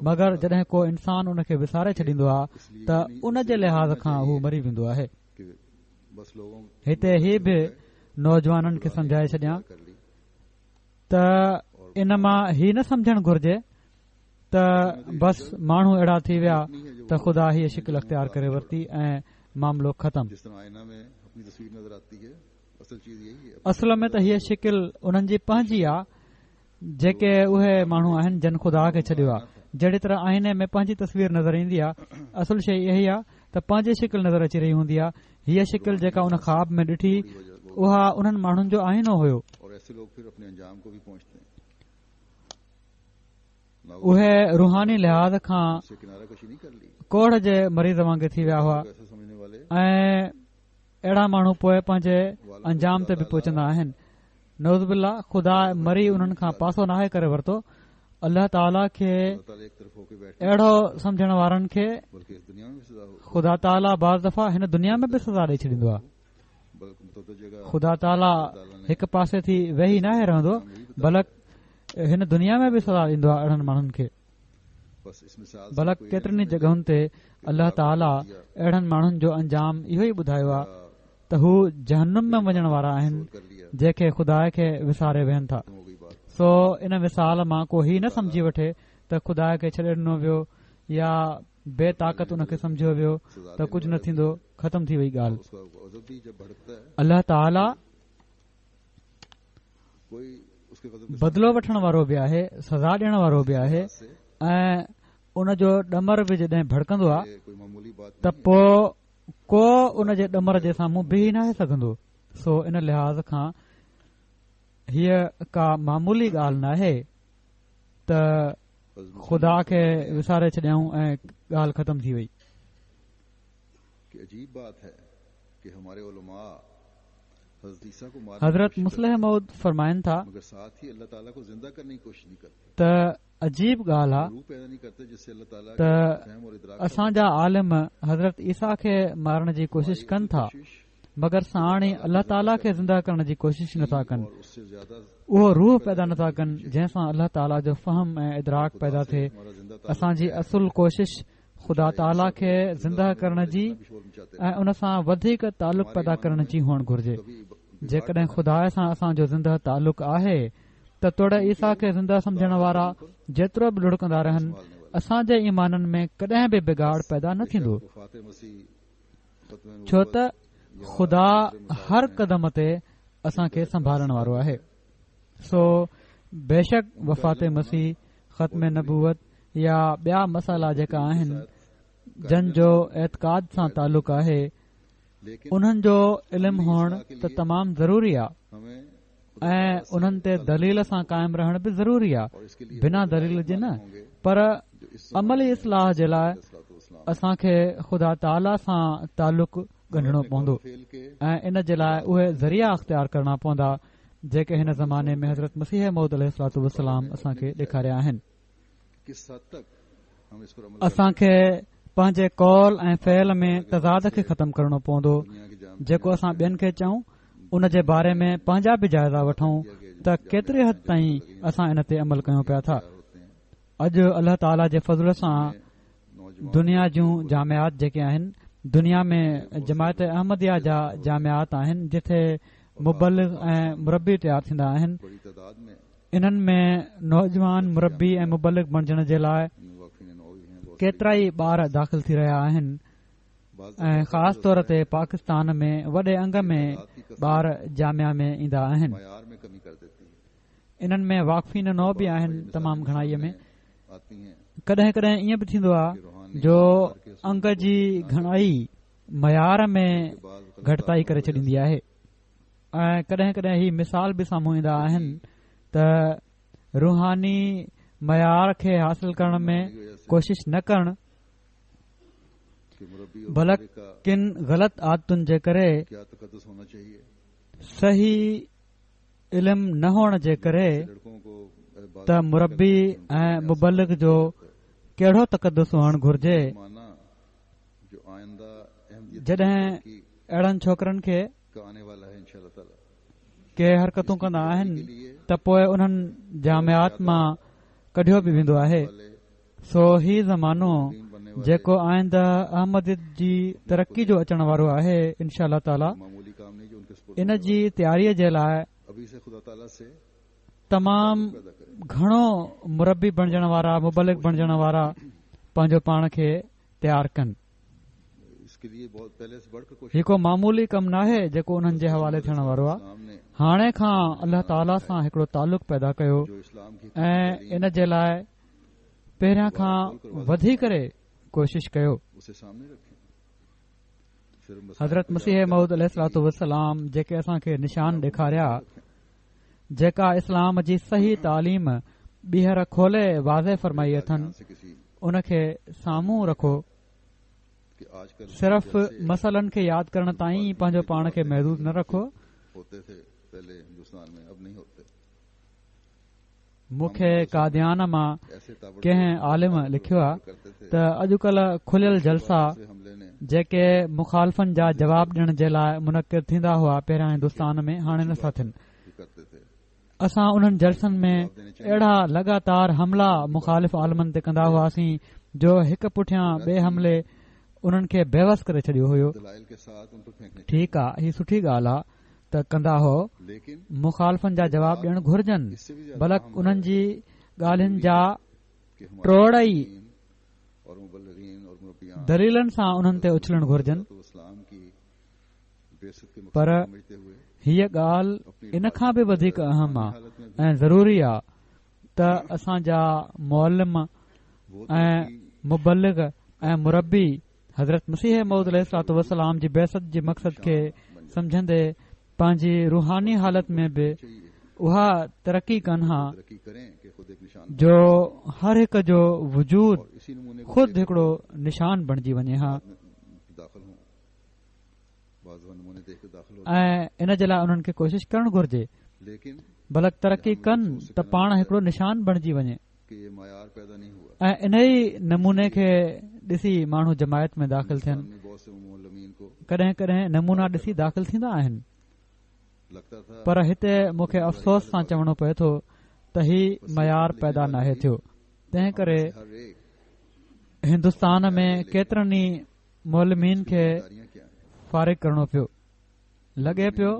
मगर जॾहिं को इंसान उन खे विसारे छॾींदो आहे त उन जे लिहाज़ खां हू मरी वेंदो आहे। हिते ही बि नौजवाननि खे समझाए छॾियां त इन मां ही न समझणु घुर्जे त बस माण्हू अहिड़ा थी विया त ख़ुदा हीअ शिकिल अख़्तियार करे वरिती ऐं मामिलो ख़तम। असल में त हीअ शिकिल उन्हनि जी पंहिंजी आहे जेके उहे माण्हू आहिनि जिन ख़ुदा खे छॾियो आहे। जहिड़ी तरह आईने में पंहिंजी तस्वीर नज़र ईंदी आहे असुल शइ इहा ई आहे त पंहिंजी शिकिल नज़र अची रही हूंदी आहे। हीअ शिकिल जेका उन ख़्वाब में ॾिठी उहा उन्हनि माण्हुनि जो आईनो हुयो। उहे रूहानी लिहाज़ खां कोढ़ जे मरीज़ वांगुरु थी विया हुआ ऐं अहिड़ा माण्हू पोइ पंहिंजे अंजाम ते बि पहुचंदा आहिनि। नौज़बिल्ला ख़ुदा मरी उन्हनि खां पासो नाहे करे वरितो। अल्लाह ताला खे अहिड़ो समझण वारनि खे ख़ुदा ताला बाज़ दफ़ा हिन दुनिया में बि सज़ा ॾेई छॾींदो आहे। ख़ुदा ताला हिकु पासे थी वेही नाहे रहंदो बल्कि हिन दुनिया में बि सज़ा ॾींदो आहे अहिड़नि माण्हुनि खे। बल्कि केतिरनि जॻहुनि ते अल्लाह ताला अहिड़नि माण्हुनि जो अंजाम इहो ई ॿुधायो आहे त हू जहन्नुम में वञण वारा आहिनि जेके ख़ुदा खे विसारे वेहनि था। सो इन मिसाल मां को ही न सम्झी वठे त ख़ुदा खे छॾे ॾिनो वियो या बेताक़त उन खे सम्झियो वियो त कुझु न थींदो ख़तम थी वई ॻाल्हि। अल्लाह ताला बदिलो वठण वारो बि आहे सज़ा ॾियण वारो बि आहे ऐं उन जो ॾमर बि जॾहिं भड़कंदो आहे त पोइ को उन जे ॾमर जे साम्हूं बीह नाहे सघंदो। सो इन लिहाज़ खां हीअ का मामूली ॻाल्हि नाहे त ख़ुदा खे विसारे छॾियऊं ऐं ॻाल्हि ख़तम थी वई। हज़रत मुस्लिह मऊद फरमाइनि था त अजीब ॻाल्हि आहे त असांजा आलिम हज़रत ईसा खे मारण जी कोशिश कनि था मगर साण ई अल्लाह ताला खे ज़िंदा करण जी कोशिश नथा कनि। और उससे ज्यादा उहो रूह पैदा नथा कनि जंहिंसां अल्लाह ताला जो फ़हम ऐं इदराक पैदा थिए। हमारा जिंदा असांजी असुल कोशिश ख़ुदा ताला खे ज़िंदा करण जी शोर मचाते ऐं उन सां वधीक तालुक़ पैदा करण जी हुअणु घुर्जे। जेकॾहिं ख़ुदा सां असांजो ज़िंदा तालुक़ आहे त तोड़े ईसा खे ज़िंदा समझण वारा जेतिरो बि लुड़कंदा रहनि असांजे ईमाननि में कॾहिं बि बिगाड़ पैदा न थींदो, वफ़ात मसीह ख़त्म छो त ख़ुदा हर क़दम ते असांखे संभालण वारो आहे। सो बेशक वफ़ात मसीह, ख़त्म नबूवत या ॿिया मसाला जेका आहिनि जन जो एतक़ाद सां तालुक़ आहे लेकिन उन्हनि जो इल्मु हुअण त तमामु ज़रूरी आहे हमें ऐं उन्हनि ते दलील सां क़ाइमु रहण बि ज़रूरी आहे, और इसके लिए बिना दलील जे न। पर अमली इस्लाह जे लाइ असांखे ख़ुदा ताला सां तालुक़ ॻंढणो पवंदो फेल के ऐं इन जे लाइ उहे ज़रिया अख़्तियार करणा पवंदा जेके हिन ज़माने में हज़रत मसीह मौद अलैहिस्सलातु वस्सलाम असांखे ॾेखारिया आहिनि। किस हद तक हम इस पर अमल असांखे पंहिंजे कौल ऐं फ़इल में तज़ाद खे ख़तमु करणो पवंदो। दुनिया की जाम जेको असां ॿियनि खे चऊं उन जे बारे में पंहिंजा बि जाइज़ा वठूं त केतिरे हद ताईं असां इन ते अमल कयूं पिया था। होते हैं अॼु अल्लाह ताला जे फज़ल सां नौजवान दुनिया जूं जामियात जेके आहिनि, दुनिया में जमायत अहमदिया जा जामियात आहिनि जिथे मुबलिग ऐं मुरबी तयारु थींदा आहिनि। बड़ी तादाद में इन्हनि में नौजवान मुरबी ऐं मुबलिग बणजण जे लाइ वाक़फ़ीन नौवी हैं बहुत केतिरा ई ॿार दाख़िल थी रहिया आहिनि ऐं ख़ासि तौर ते पाकिस्तान में वॾे अंग में ॿार जामिया में ईंदा आहिनि। मयार में कमी कर देती है। इन्हनि में वाक़फ़ीन नौ बि आहिनि तमामु घणाईअ में। आती हैं कॾहिं कॾहिं ईअं बि थींदो आहे जो अंग जी घणाई मयार में घटिताई करे छॾींदी आहे ऐं कॾहिं कॾहिं ही मिसाल बि साम्हूं ईंदा आहिनि त रूहानी मयार खे हासिल करण में कोशिश न करणु कि मुरब्बी और बल्कि का किन ग़लति आदतुनि जे करे क्या तकद्दुस होना चाहिए। सही इल्मु न हुअण जे करे लड़कों को त मुरबी ऐं मुबलिग जो कहिड़ो तक़दुस हुअणु घुर्जे। माना जो आइंदा अहमियत जॾहिं की अहिड़नि छोकरनि खे का आने वाला है इंशाअल्लाह ताला के हरकतूं कंदा आहिनि त पोइ उन्हनि जामियात मां कढियो बि वेंदो आहे। सो ही ज़मानो जेको आइंदा अहमदियत जी तरक़ी जो अचण वारो आहे इनशा अल्लाह ताला, मामूली काम नहीं जो उनके सुपुर्द इन जी तयारीअ जे लाइ अभी से खुदा ताला से तमामु घणो मुरबी बणजण वारा, मुबलिग बणजण वारा पंहिंजो पाण खे तयारु कनि। इसके लिए बहुत पहले से बढ़कर कोशिश ही को मामूली कमु नाहे जेको उन्हनि जे हवाले थियण वारो आहे। इस्लाम ने हाणे खां अल्लाह ताला सां हिकिड़ो तालुक़ पैदा कयो जो इस्लाम की ऐं इन जे लाइ पहिरियां खां वधी करे कोशिश कयो। उसे सामने रखें। फिर हज़रत मसीह मऊद अलैहिस्सलातु वस्सलाम जेके असांखे निशान ॾेखारिया, जेका इस्लाम जी सही तालीम ॿीहर खोले वाज़े फरमाई अथनि, से किसी उनखे साम्हूं रखो। कि आजकल सिर्फ़ मसइलनि खे यादि करण ताईं पंहिंजो पाण खे महदूद न रखो। होते थे पहले हिंदुस्तान में, अब नहीं होते। मूंखे कादियान मां ऐसे ताबड़ कंहिं आलिम लिखियो आहे करते थे त अॼुकल्ह खुलियल जलसा से हमले ने जेके मुखालफ़नि जा जवाब ॾियण जे लाइ मुनक़िद थींदा हुआ पहिरियां हिंदुस्तान में, हाणे नथा थियनि। भी करते थे। असां उन्हनि जलसनि में अहिड़ा लगातार हमला मुखालिफ़ आलमनि ते कंदा हुआसीं जो हिक पुठियां ॿिए हमले उन्हनि खे बेवस करे छॾियो हुयो। दलाइल के साथ उन पर फेंकने ठीकु आहे, ही सुठी ॻाल्हि आहे त कंदा हो, लेकिन मुखालिफ़नि जा जवाब ॾियणु घुर्जनि, इससे भी ज्यादा बल्कि अहम उन्हनि जी ॻाल्हियुनि जा कि हमारे ट्रोड़ई और मुबल्लिगीन और मुरब्बियान दलीलनि सां उन्हनि ते उछलणु घुर्जनि। तो इस्लाम की बेसिक के पर मक़सद समझते हुए हीअ ॻाल्हि इन खां बि वधीक अहम आहे ऐं ज़रूरी आहे त असांजा मुअल्लिम ऐं मुबल्लिग ऐं मुरबी हज़रत मसीह मऊद अलैहिस्सलातु वस्सलाम जी बेसत जे मक़सद खे सम्झंदे पंहिंजी रूहानी हालत में बि उहा तरक़ी कनि हा तरक्की करें कि खुद एक निशान जो हर हिक जो वजूद और इसी नमूने को खुद हिकिड़ो निशान बणिजी वञे हा दाखिल हों। बाज़ नमूने देख के दाखिल हो, ऐं इन जे लाइ उन्हनि खे कोशिश करणु घुर्जे, लेकिन बल्कि तरक़ी कनि त पाण हिकिड़ो निशान बणिजी वञे। कि ये मयार पैदा नहीं हुआ। ऐं इन ई नमूने खे ॾिसी माण्हू जमायत में दाख़िल थियनि। में बहुत से मुअल्लिमीन को कॾहिं कॾहिं नमूना ॾिसी दाख़िल थींदा आहिनि, लगता था पर हिते मूंखे अफ़सोस सां चवणो पए थो त ही मयार पैदा नाहे थियो। तंहिं करे हर एक हिंदुस्तान में केतिरनि ई मोलमीन खे दारियां क्या हैं। फारिग करणो पियो। लॻे पियो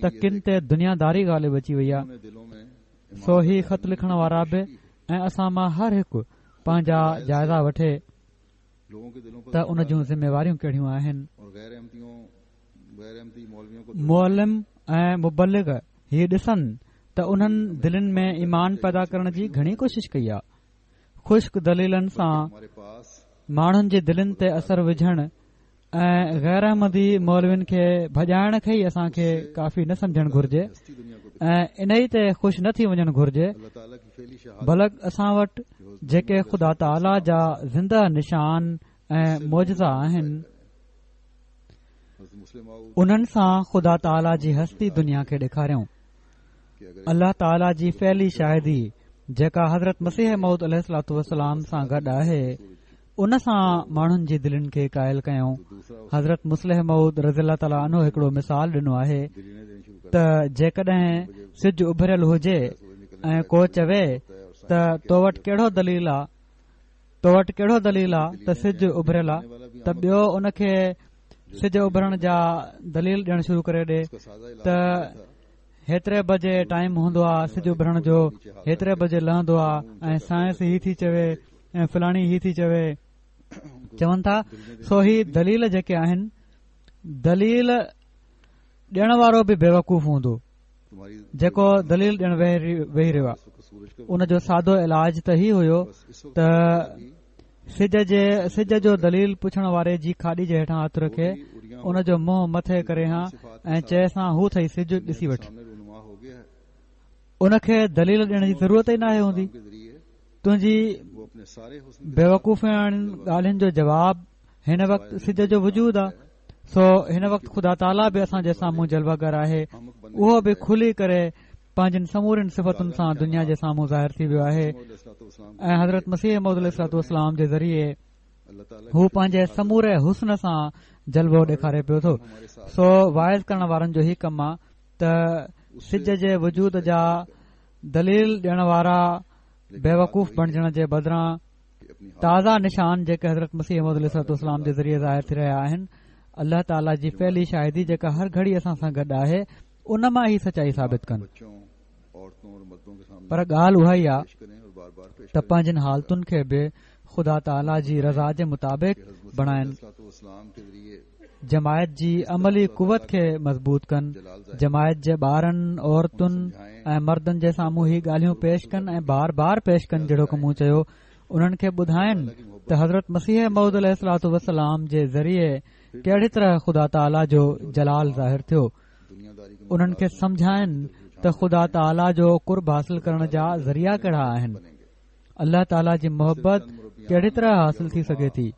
त किन ते दुनियादारी ॻाल्हि अची वई आहे। उन्हें दिलों में सो ही ख़त लिखण वारा बि ऐं असां मां हर हिकु पंहिंजा जाइज़ा वठे लोगों के दिलों पर त उन जूं ज़िम्मेवारियूं कहिड़ियूं आहिनि। और गैर अहमती मौलवियों को मोलम ऐं मुबलिग हीउ ॾिसनि त उन्हनि दिलनि में ईमान पैदा करण जी घणी कोशिश कई आहे। ख़ुश्क दलीलनि सां हमारे पास माण्हुनि जे दिलनि ते असर विझण ऐं गैर अहमदी मौलविन खे भॼाइण खे ई असांखे काफ़ी न समझणु घुर्जे हस्ती दुनिया को ऐं इन ई ते ख़ुशि न थी वञणु घुर्जे। अल्लाह ताला की फैली शहादत बल्कि असां वटि जेके ख़ुदा ताला जा ज़िंदा निशान ऐं मौजज़ा आहिनि हज़रत मुस्लिम माऊद उन्हनि सां ख़ुदा ताला जी हस्ती दुनिया खे ॾेखारियूं। कि अगर अल्लाह ताला जी फैली शाहिदी जेका हज़रत मसीह मऊद अलैहिस्सलातु वस्सलाम सां गॾु आहे उन सां माण्हुनि जी दिलनि खे क़ाइल कयूं। दूसरा हज़रत मुस्लिह मऊद रज़ियल्लाहु ताला अन्हु हिकिड़ो मिसाल ॾिनो आहे दिलीने देनी शुरू कर त जेकॾहिं सिज उभरियल हुजे ऐं को चवे त तो वटि कहिड़ो दलील आहे त सिज उभरियल आहे त ॿियो उन खे सिज उभरण जा दलील ॾियणु शुरू करे ॾे उसका सादा इलाज त हेतिरे बजे टाइम हूंदो आहे सिज उभरण जो, हेतिरे बजे लहंदो आहे ऐं साइंस ही थी चवे ऐं फलाणी ही थी चवे चवनि था। सो ही दलील जेके आहिनि दलील ॾियण वारो बि बेवकूफ़ हूंदो तुम्हारी जेको दलील ॾियण वेही रहियो आहे। सूरज का उन जो सादो इलाज त ही हुयो त सिज जो दलील पुछण वारे जी खाॾी जे हेठां हथ रखे उन जो मुंहुं मथे करे हा ऐं चए सां हू थई सिज ॾिसी वठ। सामने रूनुमा हो गया है उन खे दलील ॾियण जी ज़रूरत ई नाहे हूंदी। के जरिए तुंहिंजी वो अपने सारे हुस्न बेवकूफ़ ॻाल्हियुनि जो जवाब हिन वक़्तु सिज जो वजूद आहे। सो हिन वक़्तु ख़ुदा ताला बि असांजे साम्हूं जलवागर आहे। उहो बि खुली करे पंहिंजनि समूरनि सिफ़तुनि सां दुनिया जे साम्हूं ज़ाहिर थी वियो आहे ऐं हज़रत मसीह मऊद अलैहिस्सलाम जे ज़रिए अल्लाह ताला हू पंहिंजे समूरे हुस्न सां जलवो ॾेखारे पियो थो। सो वाइज़ करण वारनि जो ही कमु आहे त सिज जे वजूद जा दलील ॾियण वारा बेवकूफ़ बणजण जे बदिरां अपनी ताज़ा निशान जेके हज़रत मसीह मऊद अलैहिस्सलाम जे ज़रिए ज़ाहिर थी रहिया आहिनि अल्लाह ताला जी फैली शाहिदी जेका हर घड़ी असां सां गॾु आहे उन मां ई सचाई साबित कनि। बच्चों औरतों और मर्दों के सामने पर ॻाल्हि उहा ई आहे पेश करें और बार बार पेश त पंहिंजनि हालतुनि खे बि ख़ुदा ताला जी रज़ा जे मुताबिक़ बणाइनि, इस्लाम के जरिए जमायत जी अमली कुवत खे मज़बूत कनि, जमायत जे ॿारनि औरतुनि ऐं मर्दनि जे साम्हूं ही ॻाल्हियूं पेश कनि ऐं बार बार पेश कनि जहिड़ो की मूं चयो। उन्हनि खे ॿुधाइनि त हज़रत मसीह मऊद अलैहिस्सलातु वस्सलाम जे ज़रिए कहिड़ी तरह ख़ुदा ताला जो जलाल ज़ाहिर थियो। दुनियादारी के उन्हनि खे समझाइनि त ख़ुदा ताला जो कुर्ब हासिल करण जा ज़रिया कहिड़ा आहिनि, अल्लाह ताला जी मोहबत कहिड़ी तरह हासिल थी सघे थी।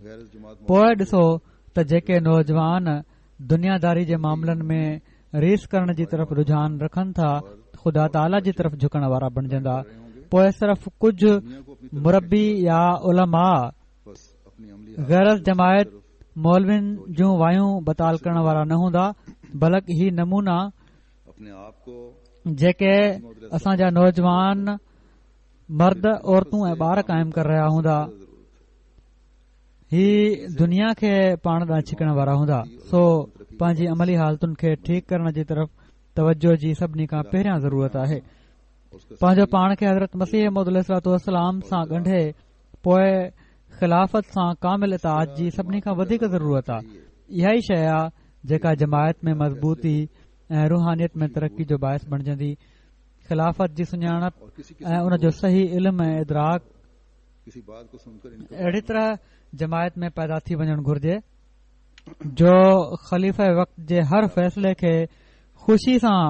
गैर जमात पोइ ॾिसो त जेके नौजवान दुनियादारी जे मामलनि में रीस करण जी तरफ़ रुझान रखनि था ख़ुदा ताला जी तरफ़ झुकण वारा बणजंदा। पोइ सिर्फ़ कुझु मुरबी या उलमा बस अपनी अमली गैरस जमायत मौलविन जूं वायूं बताल करण वारा न हूंदा, बल्कि ही नमूना अपने आप को जेके असांजा नौजवान मर्द औरतूं ऐं ॿार क़ाइम करे रहिया हूंदा ही दुनिया खे पाण ॾांहुं छिकण वारा हूंदा। सो पंहिंजी अमली हालतुनि खे ठीकु करण जी तरफ़ तवजो जी सभिनी खां पहिरियां ज़रूरत आहे। पंहिंजो पाण खे हज़रत मसीह मऊद अलैहिस्सलाम सां ॻंढे पोइ ख़िलाफ़त सां कामिल इताअत जी सभिनी खां वधीक ज़रूरत आहे। इहा ई शइ आहे जेका जमायत में मज़बूती ऐं रूहानियत में तरक़ी जो बाहिस बणजंदी। ख़िलाफ़त जी सुञाणप ऐं उन जो सही इल्म ऐं इदराक किसी बात को सुनकर इनको अहिड़ी तरह जमायत में पैदा थी वञणु घुर्जे जो ख़लीफ़े वक़्त जे हर फ़ैसिले खे ख़ुशी सां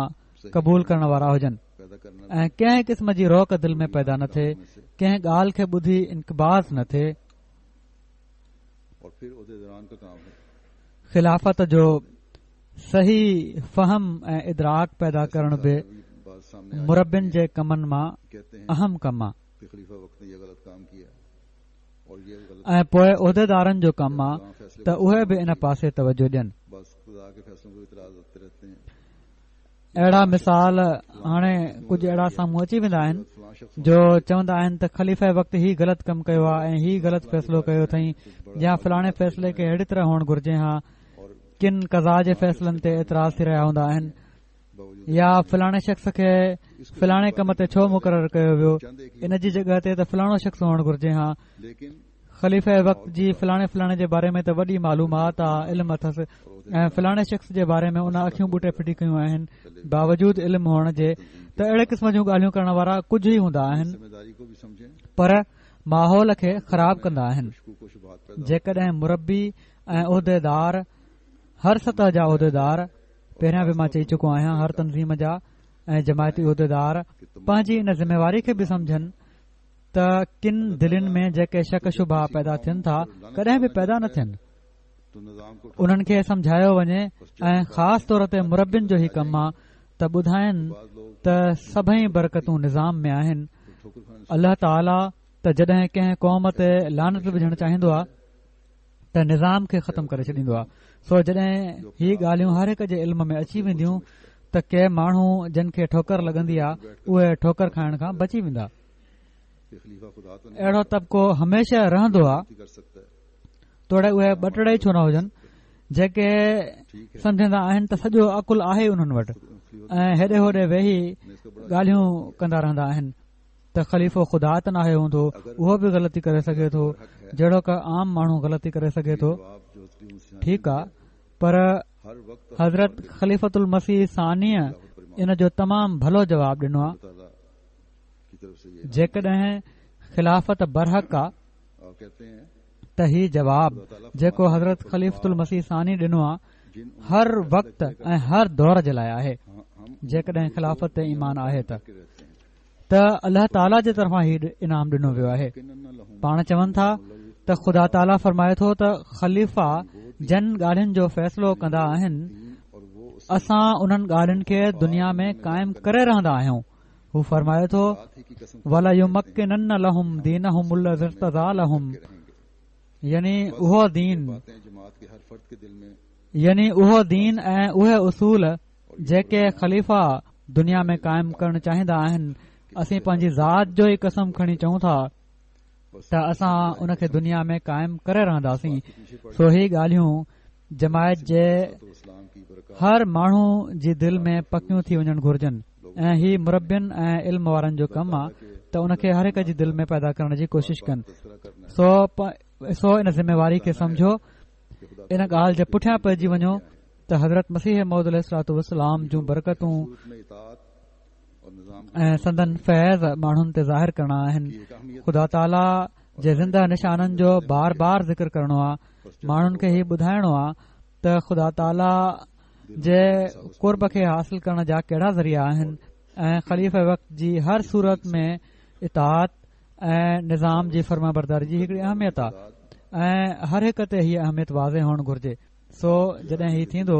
क़बूल करण वारा हुजनि पैदा करना ऐं कंहिं क़िस्म जी रोक दिलि में पैदा न थिए, कंहिं ॻाल्हि खे ॿुधी इनकबाज़ न थिए। और फिर उहदेदारान का काम है ख़िलाफ़त जो सही फ़हम ऐं इदराक पैदा करण बि बात सामने मुरबिन जे कमनि मां कहते हैं अहम कमु आहे। कि खलीफा वक्त ने यह गलत काम किया और ये गलत ऐं पोइ उहिदेदारनि जो कमु आहे त उहे बि इन पासे तवजो ॾियनि. बस खुदा के फैसलों को इतराज होते रहते हैं. अहिड़ा मिसाल हाणे कुझु अहिड़ा साम्हूं अची वेंदा आहिनि फलां शख्स जो चवंदा आहिनि त ख़लीफ़े वक़्तु ही ग़लति कमु कयो आहे ऐं ही ग़लति फ़ैसिलो कयो अथई या फलाणे फ़ैसिले खे अहिड़ी तरह हुअणु घुर्जे हा. किन कज़ा जे फ़ैसिलनि ते एतिराज़ थी रहिया हूंदा आहिनि या फलाणे शख़्स खे फलाणे कम ते छो मुक़ररु कयो वियो, इन जी जॻह ते त फलाणो शख़्स हुअणु घुर्जे हा. लेकिन ख़लीफ़े वक़्त जी फलाणे फलाणे जे बारे में त वॾी मालूमात आहे, इल्मु अथसि ऐं फलाणे शख़्स जे बारे में उन अखियूं बूटे फिटी कयूं आहिनि बावजूद इल्मु हुअण जे. त अहिड़े क़िस्म जूं ॻाल्हियूं करण वारा कुझु ई हूंदा आहिनि जिम्मेदारी को भी समझें, पर माहौल खे ख़राब कंदा आहिनि. खुशबू को शुबहात पैदा जेकॾहिं मुरबी ऐं उहिदेदार, हर सतह जा उहिदेदार, पहिरियां बि मां चई चुको आहियां, हर तनज़ीम जा ऐं जमायती उहिदेदार पंहिंजी इन ज़िम्मेवारी खे बि समझनि त किन दिलनि में जेके शक शुबा पैदा थियनि था कॾहिं बि पैदा न थियनि. तो निज़ाम को उन्हनि खे समझायो वञे ऐं ख़ासि तौर ते मुरबियुनि जो ई कमु आहे त ॿुधाइनि त सभई बरकतूं निज़ाम में आहिनि. ठोकर खाने अल्लाह ताला त जॾहिं कंहिं क़ौम ते लानत विझणु चाहींदो आहे त निज़ाम खे ख़तमु करे छॾींदो आहे. सो जॾहिं ही ॻाल्हियूं हर हिक जे इल्म में अची वेंदियूं त के माण्हू जिन खे ठोकर लॻंदी आहे उहे ठोकर खाइण खां बची वेंदा. के खलीफा खुदा तो नहीं अहिड़ो तबिको हमेशह रहंदो आहे, कर सकता है. तोड़े उहे ॿटड़े ई छो न हुजनि जेके सम्झंदा आहिनि त सॼो अकुल आहे उन्हनि वटि ऐं हेॾे होॾे वेही ॻाल्हियूं कंदा रहंदा आहिनि त ख़लीफ़ो ख़ुदा त नाहे हूंदो, उहो बि ग़लती करे सघे थो जहिड़ो का आम माण्हू ग़लती करे सघे थो. जवाब जो उसकी ठीकु आहे, पर हर वक्त हज़रत ख़लीफ़तुल मसीह सानीअ इन जो तमामु भलो जवाबु ॾिनो आहे. ताला की तरफ से ये जेकॾहिं ख़िलाफ़त बरहक आहे आप कहते हैं त ही जवाबु जेको हज़रत ख़लीफ़तुल मसीह सानी ॾिनो आहे जिन हर वक़्त ऐं हर दौर जे लाइ आहे. हम जेकॾहिं ख़िलाफ़त ते ईमान आहे त के रहते हैं त अल्लाह ताला जे तरफ़ां ही इनाम ॾिनो वियो आहे. कि न लहूं पाण चवनि था त ख़ुदा ताला फरमाए थो त ख़लीफ़ा जन ॻाल्हियुनि जो फ़ैसिलो कंदा आहिनि और वो उस असां उन्हनि ॻाल्हियुनि खे दुनिया में क़ाइमु करे रहंदा आहियूं. हू फरमाए थो बात ही की कसम वला युमक्किनन्न लहुम दीनहुमुल इर्तज़ा लहुम, यानी उहो दीन बातें जमात के हर फर्द के दिल में यानी उहो दीन ऐं उहे उसूल जेके ख़लीफ़ा दुनिया में क़ाइमु करणु चाहींदा आहिनि, असीं पंहिंजी ज़ात जो ई कसम खणी चऊं था त असां उन खे दुनिया में क़ाइमु करे रहंदासीं. सो ही ॻाल्हियूं जमायत जे तो इस्लाम की बरकत हर माण्हू जी दिलि में पकियूं थी वञणु घुर्जनि ऐं ही मुरबियुनि ऐं इल्म वारनि जो कमु आहे त उन खे हर हिक जी दिलि में पैदा करण जी कोशिश कनि. तस्करा करना सो इन ज़िम्मेवारी खे समझो, इन ॻाल्हि जे पुठियां पइजी वञो त हज़रत मसीह मौद अलैहिस्सलातु वस्सलाम जूं बरकतूं में इताअत और निजाम ऐं संदन फैज़ माण्हुनि ते ज़ाहिर करणा आहिनि. की एक अहमियत ख़ुदा ताला जे ज़िंदा निशाननि जो बार बार ज़िक्र करणो आहे. माण्हुनि खे ही ॿुधाइणो आहे त ख़ुदा ताला जे कुर्ब खे हासिल करण जा कहिड़ा ज़रिया आहिनि ऐं ख़लीफ़े वक़्त जी हर सूरत में इताअत ऐं निज़ाम जी फर्माबरदारी जी हिकिड़ी अहमियत आहे ऐं हर हिक ते हीअ अहमियत वाज़े हुअणु घुर्जे. सो जॾहिं हीउ थींदो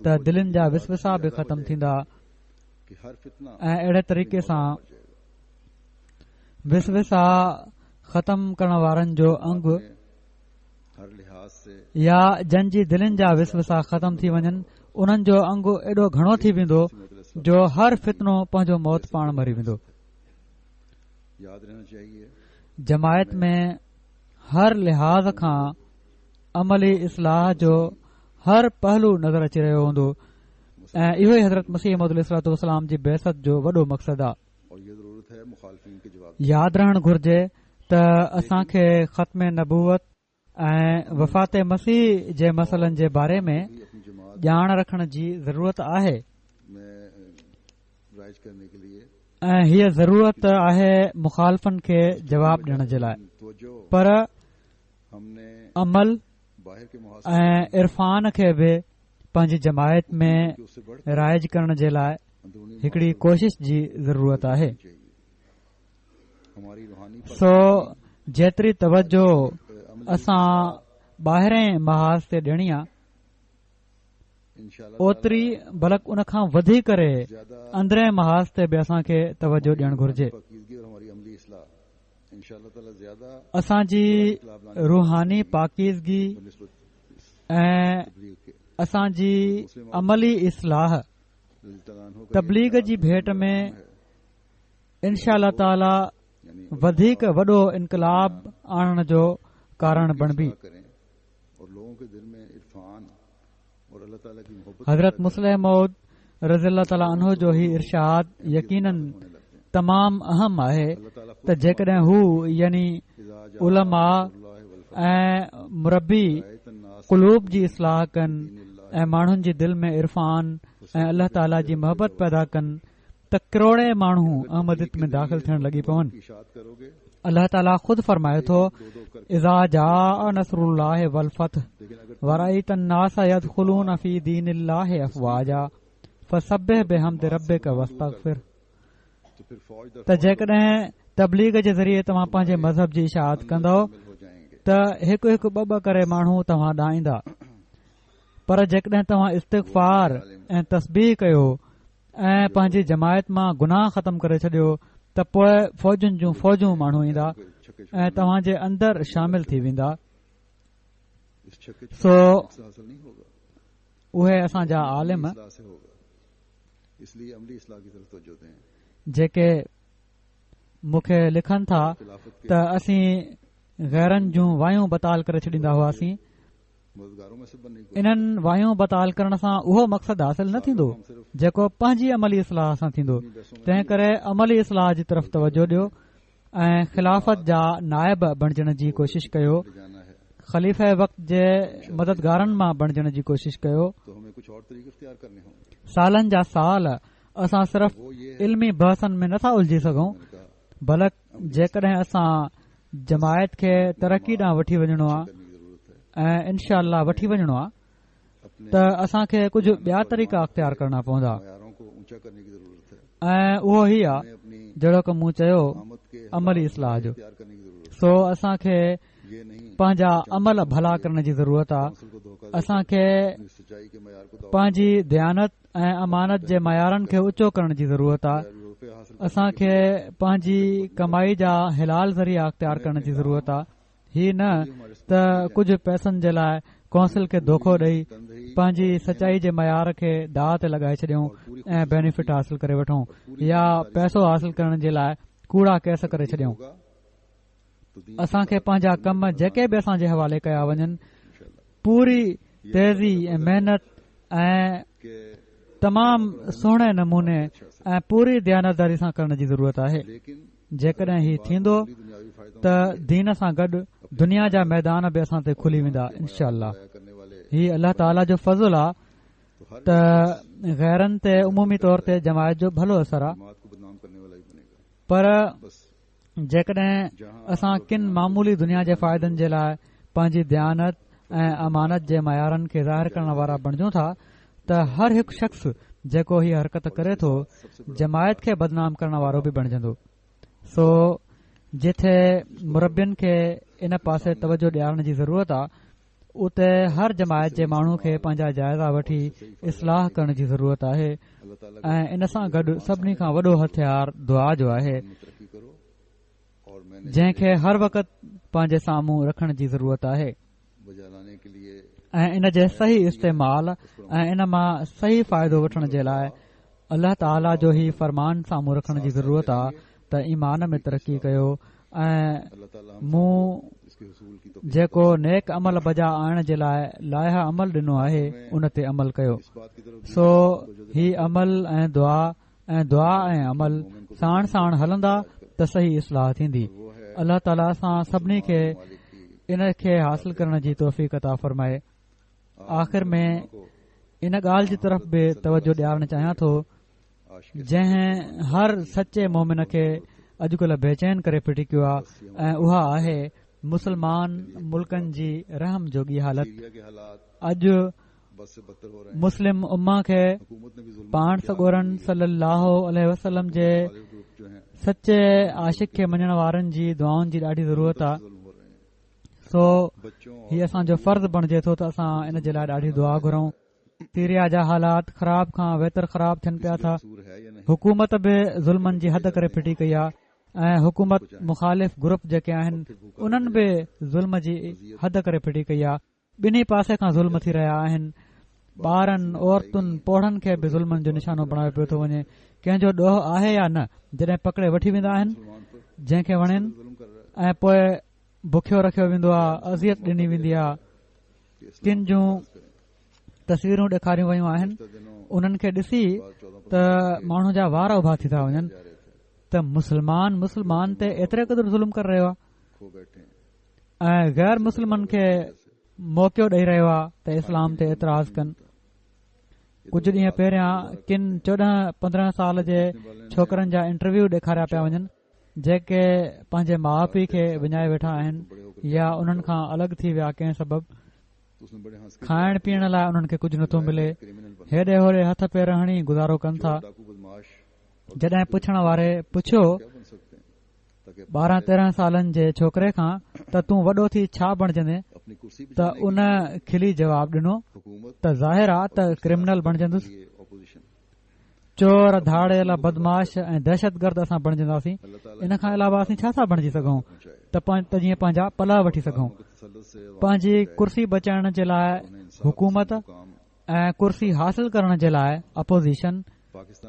त दिलनि जा विसविसा बि ख़तमु थींदा कि हर फितना ऐं अहिड़े तरीक़े सां विसविसा ख़तमु करण वारनि जो अंग हर लिहाज से या जन जी दिलनि जा विसविसा ख़तमु थी वञनि उन्हनि जो अंग एॾो घणो थी वेंदो जो हर फितनो पंहिंजो मौत पाण मरी वेंदो. याद रहना चाहिए जमायत में हर लिहाज़ खां अमली इस्लाह जो हर पहलू नज़र अची रहियो हूंदो ऐं इहो ई हज़रत मसीह मौद अलैहिस्सलातु वस्सलाम जी बेसत जो वॾो मक़सदु आहे. और ये जरूरत है मुखालिफिन के जवाब यादि रहणु घुर्जे त असांखे ख़त्म नबूवत ऐं वफ़ात मसीह जे मसइलनि जे बारे में भी अपनी जमात ॼाण रखण जी ज़रूरत आहे में राइज करने के लिए ऐं हीअ ज़रूरत आहे मुखालफ़नि खे जवाबु ॾियण जे लाइ. तवज्जो पर हमने अमल बाहर के मुहासब ऐं इरफ़ान खे बि पंहिंजी जमायत में के उससे बढ़ राइज करण जे लाइ अंदरूनी हिकिड़ी कोशिश जी ज़रूरत आहे. चाहिए. हमारी रूहानी सो जेतिरी तवजो असां ॿाहिरें महाज़ ते ॾियणी आहे इंशाअल्लाह ओतिरी बल्कि उन खां वधी करे ज्यादा अंदरें महाज़ ते बि असांखे तवजो ॾियणु घुर्जे. पाकीज़गी और हमारी अमली इस्लाह इंशाअल्लाह ताला ज्यादा असांजी रूहानी पाकीज़गी बनिस्बत ऐं तबलीग के असांजी अमली इस्लाह रज़ी ताला अन्हु का तबलीग जी भेट में इंशा अल्लाह ताला यानी वधीक वॾो इनकलाब आणण जो कारण बणबी। करें और लोगों के दिल में इरफान और अल्लाह ताला की मोहब्बत हज़रत मुस्लिम मौद रज़ियल्लाहु ताला अन्हु जो ही इरशाद यकीनन तमाम अहम आहे त जेकॾहिं हू यानी उलमा ऐं मुरबी क़ुलूब जी इस्लाह कनि ऐं माण्हुनि जी दिल में इरफान ऐं अल्लाह ताला जी मोहबत पैदा कनि त करोड़े माण्हू अहमदियत में दाख़िल थियण लॻी पवनि। इशाद करोगे अल्लाह ताला ख़ुदि फरमाए थो इज़ा जाअ नस्रुल्लाहि वल फतह वरअयत अन्नास यदखुलून फी दीनिल्लाहि अफ़वाजा फसब्बिह बिहम्दि रब्बिका वस्तगफिर। तो फिर फौज त जेकॾहिं तबलीग जे ज़रिए तव्हां पंहिंजे मज़हब जी इशाअत कंदव हो जाएंगे। त हिकु हिकु ॿ करे माण्हू तव्हां ॾांहुं ईंदा, पर जेकॾहिं तव्हां इस्तिग़फ़ार ऐं तस्बीह कयो ऐं पंहिंजी जमायत मां गुनाह ख़तम करे छॾियो त पोइ फ़ौजुनि जूं फ़ौजूं माण्हू ईंदा छक्के ऐं तव्हां जे अंदरि शामिल थी वेंदा। इस छक्के सो से हासिल नहीं होगा, उहे असांजा आलिम इस्लाह से होगा। इसलिए अमली इस्लाह की तरफ तवज्जो दें। जेके मूंखे लिखनि था खिलाफत के त असीं गैरनि जूं वायूं बताल करे छॾींदा हुआसीं। मददगारों में से बनने की इन्हनि वायूं बताल करण सां उहो मक़सदु हासिल न थींदो जेको पंहिंजी अमली इस्लाह सां थींदो। तंहिं करे अमली इस्लाह जी तरफ़ तवजो ॾियो ऐं खिलाफ़त जा नाइब बणजण जी कोशिश कयो। ले जाना है ख़लीफ़े वक़्त जे मददगारनि मां बणजण जी कोशिश कयो। तो हमें कुछ और तरीके इख्तियार करने होंगे। सालनि जा साल असां सिर्फ़ वो ये इल्मी बहसनि में नथा उलझी सघूं, मैंने कहा बल्कि जेकॾहिं असां जमायत खे तरक़ी ॾांहुं वठी वञणो आहे करने की जरूरत है। ऐं इनशा अल्लाह वठी वञणो आहे अपने त असांखे कुझु ॿिया तरीक़ा अख़्तियार करणा पवंदा मयारों को ऊंचा करने की जरूरत है। ऐं उहो ई आहे हमें अपनी जहिड़ो की मूं चयो आमद के अमली इस्लाह जो। इख्तियार करने की जरूरत सो असांखे है। ये नहीं पंहिंजा अमल भला करण जी ज़रूरत आहे। काउंसिल को धोखा असांखे देकर सच्चाई के मयार को दावा पंहिंजी दयानत ऐं अमानत जे मयारनि खे ऊचो करण जी ज़रूरत आहे। रुपए हासिल असांखे पंहिंजी कमाई जा हिलाल ज़रिया अख़्तियार करण जी ज़रूरत आहे। ही न त कुझु पैसनि जे लाइ कौंसिल खे धोखो ॾेई पंहिंजी सचाई जे मयार खे दाव ते लॻाए छॾियूं ऐं बेनिफिट हासिल करे वठूं या पैसो हासिल करण जे लाइ कूड़ा केस करे छॾियूं। होगा तो दीन असांखे पंहिंजा कम जेके बि असांजे हवाले कया वञनि पूरी तेज़ी ऐं महिनत ऐं के तमामु सुहिणे नमूने ऐं पूरी दयानतदारी सां करण जी ज़रूरत आहे। लेकिन जेकॾहिं ही थींदो दुनियावी फायदों त दीन सां गॾु दुनिया जा मैदान बि असां ते खुली वेंदा इनशा अल्लाह। में करने वाले ही अल्लाह ताला जो फज़ुल आहे तो हर त गैरनि ते उमूमी तौर ते जमायत जो भलो असर आहे। जमात को बदनाम करने वाला ही बनेगा। पर बस जेकॾहिं असां किन मामूली दुनिया जे फ़ाइदनि जे लाइ पंहिंजी दयानत ऐं अमानत जे मयारनि खे ज़ाहिर करण वारा बणिजूं था त हर हिकु शख़्स जेको हीअ हरकत करे थो जमायत खे बदनाम करण वारो बि बणिजंदो। सो जिथे मुरबियुनि खे इन पासे तवजो ॾियारण जी ज़रूरत आहे उते हर जमायत जे माण्हू खे पंहिंजा जाइज़ा वठी इस्लाह करण जी ज़रूरत आहे अल्लाह ताला ऐं इन सां गॾु सभिनी खां वॾो हथियार दुआ जो आहे में तरक्की करो और मैंने जंहिंखे हर वक़्त पंहिंजे साम्हूं रखण जी ज़रूरत आहे बजा लाने के लिए ऐं इन जे सही इस्तेमाल ऐं इन मां सही फ़ाइदो वठण जे लाइ अल्लाह ताला जो ही फरमान साम्हूं रखण जी ज़रूरत आहे त ईमान में तरक़ी कयो ऐं अल्लाह ताला मूं इसके हुसूल की तो जेको नेक अमल बजा आणण जे लाइ लाइहा अमल ॾिनो आहे उन ते अमल कयो। इस बात की तरफ सो ही अमल ऐं दुआ ऐं अमल साण साण हलंदा त सही इस्लाह थींदी। वो है अल्लाह ताला असां सभिनी खे मालिक की इन खे हासिल करण जी तौफ़ीक़ अता फरमाए। आख़िर में इन ॻाल्हि जी तरफ़ बि तवजो ॾियारणु चाहियां थो आशिक जंहिं हर सचे मोमिन खे अॼुकल्ह बेचैन करे फिटी कयो आहे ऐं उहा आहे मुसलमान मुल्कनि जी रहम जोगी हालत। सीरिया के हालात अॼु बस से बदतर हो रहे हैं। मुस्लिम उम्मा खे हुकूमत ने भी जुल्म पाण सॻोरन सल्लल्लाहु अलैहि वसल्लम जे ग्रुप जो हैं सचे आशिक खे मञण वारनि जी दुआउनि जी ॾाढी ज़रूरत आहे। जुल्म हो रहे हैं। सो बच्चों ही असांजो फर्ज़ बणिजे थो त असां इन जे लाइ ॾाढी दुआ घुरूं। सीरिया जा हालात ख़राब खां बहितर ख़राब थियनि पिया था। सूर है या नहीं हुकूमत बि ज़ुल्मनि जी हद करे फिटी कई आहे ऐं हुकूमत मुख़ालिफ़ ग्रुप जेके आहिनि उन्हनि बि ज़ुल्म जी हद करे फिटी कई आहे। ॿिन्ही पासे खां ज़ुल्म थी रहिया आहिनि। ॿारनि औरतुनि पोढ़नि खे बि ज़ुल्मनि जो निशानो बणायो पियो थो वञे। कंहिंजो ॾोह आहे या न, जॾहिं पकड़े वठी वेंदा आहिनि जंहिंखे वणेनि ऐं पोइ बुखियो रखियो वेंदो आहे, अज़ियत ॾिनी वेंदी आहे। किन जूं तस्वीरूं ॾेखारियूं वयूं आहिनि, उन्हनि खे ॾिसी त माण्हू जा वार उभा थी था वञनि त मुस्लमान ते एतिरे क़दुरु ज़ुल्म करे रहियो आहे ऐं गैर मुस्लमान खे मौक़ो ॾेई रहियो आहे त इस्लाम ते एतिराज़ कनि। कुझु ॾींहं पहिरियां किन 14-15 साल जे छोकरनि जा इंटरव्यू ॾेखारिया पिया वञनि जेके पंहिंजे माउ पीउ खे विञाए वेठा आहिनि या उन्हनि खां अलॻि थी विया कंहिं सबबु। खाइण पीअण लाइ उन्हनि खे कुझु नथो मिले, हेॾे होॾे हथ पेर हणी गुज़ारो कनि था। जॾहिं पुछण वारे पुछियो 12-13 सालनि जे छोकरे खां त तूं वॾो थी छा बणजंदे, त उन खिली जवाब ॾिनो त ज़ाहिर आहे त क्रिमिनल बणजंदुसि, चोर धाड़ियल बदमाश ऐं दहशतगर्द असां बणजंदासीं। इन खां अलावा असीं छा था बणजी सघूं त जीअं पंहिंजा पला वठी सघूं। पंहिंजी कुर्सी बचाइण जे लाइ हुकूमत ऐं कुर्सी हासिल करण जे लाइ अपोज़िशन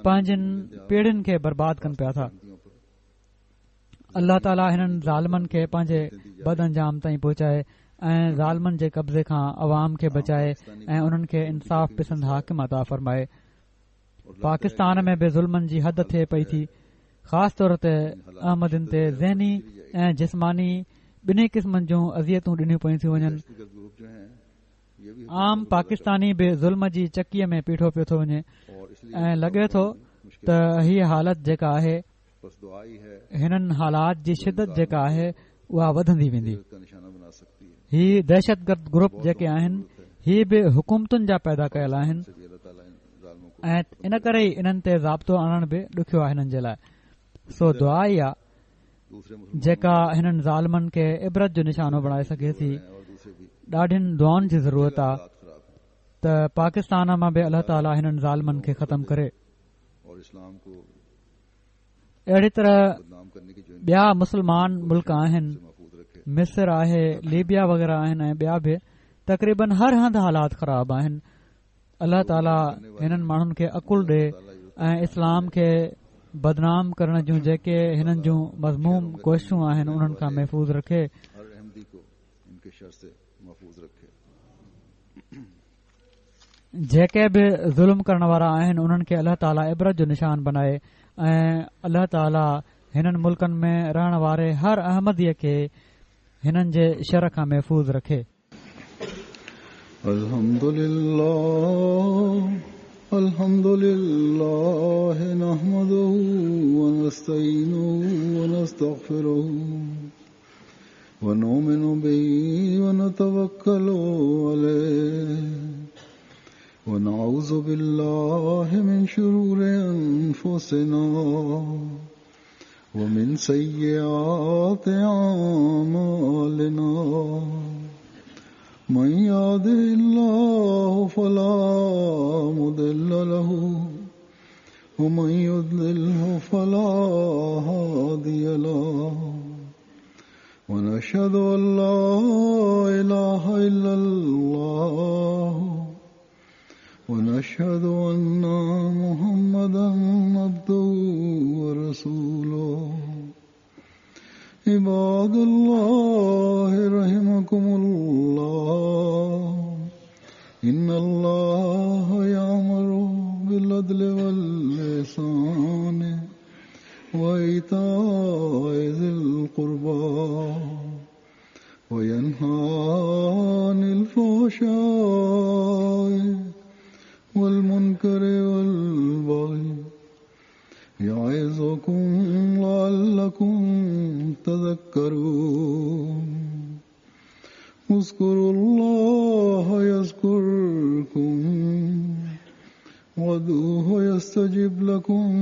पंहिंजनि पीढ़ियुनि खे बर्बाद कनि पिया था। अल्लाह ताला हिननि ज़ालिमनि खे पंहिंजे बद अंजाम ताईं पहुचाए ऐं ज़ालिमनि जे कब्ज़े खां अवाम खे बचाए ऐं उन्हनि खे इंसाफ़ पसंद हाकिम अता फ़रमाए। पाकिस्तान में बि ज़ुल्मनि जी हद थिए पई थी, ख़ासि तौर ते अहमदिन ते ज़हनी ऐं जिस्मानी ॿिन्ही क़िस्मनि जूं अज़ियतूं ॾिनियूं पयूं थी वञनि। आम पाकिस्तानी बि ज़ुल्म जी चकीअ में पीठो पियो थो वञे ऐं लॻे थो त हीअ हालत जेका आहे, हिननि हालात जी शिदत जेका आहे उहा वधंदी वेंदी। ही दहशतगर्द ग्रुप जेके आहिनि ही बि हुकूमतुनि जा पैदा कयल आहिनि ऐं इन करे ई इन्हनि ते ज़ाब्तो आणण बि ॾुखियो आहे हिननि जे लाइ। सो दुआ ई आहे जेका हिननि ज़ालिमनि खे इबरत जो निशानो बणाए सघे थी। ॾाढियुनि दुआउनि जी ज़रूरत आहे त पाकिस्तान मां बि अल्लाह ताला हिननि ज़ालिमनि खे ख़तमु करे। अहिड़ी तरह ॿिया मुस्लमान मुल्क आहिनि, मिस्र आहे, लीबिया वग़ैरह आहिनि ऐं ॿिया बि तक़रीबन हर हंधि हालात ख़राब आहिनि। अल्लाह ताला हिननि माण्हुनि खे अकुल ॾे ऐं इस्लाम खे बदनाम करण जूं जेके हिननि जूं मज़मूम कोशिशूं आहिनि उन्हनि खां महफ़ूज़ रखे। जेके बि ज़ुल्म करण वारा आहिनि उन्हनि खे अल्लाह ताला इबरत जो निशान बनाए ऐं अल्लाह ताला हिननि मुल्कनि में रहण वारे हर अहमदीअ खे हिननि जे शर खां महफ़ूज़ रखे। अल्हम्दुलिल्लाह नहमदुहु व नस्तईनुहु व नस्तगफिरुहु व नुमिनु बिही व नतवक्कलु अलैहि व नऊज़ु बिल्लाहि मिन शुरूरि अनफुसिना व मिन सय्यिआति अअमालिना। मन यहदिहिल्लाहु फला मुदिल्ल लहु व मन युद्लिल्हु फला हादिय लहु व नशहदु अन ला इलाहा इल्लल्लाह व नशहदु अन्ना मुहम्मदन अब्दुहु व रसूलुहु। इबादुल्लाह रहिमकुमुल्लाह इन्नल्लाह यअमुरु बिल अदलि वल इहसानि व ईताइ ज़िल क़ुर्बा व यन्हा अनिल फ़हशाइ वल मुनकरि वल बग़ि यइज़ुकुम लअल्लकुम तज़क्करून। उज़्कुरुल्लाह यज़्कुरकुम वदूहु यस्तजिब लकुम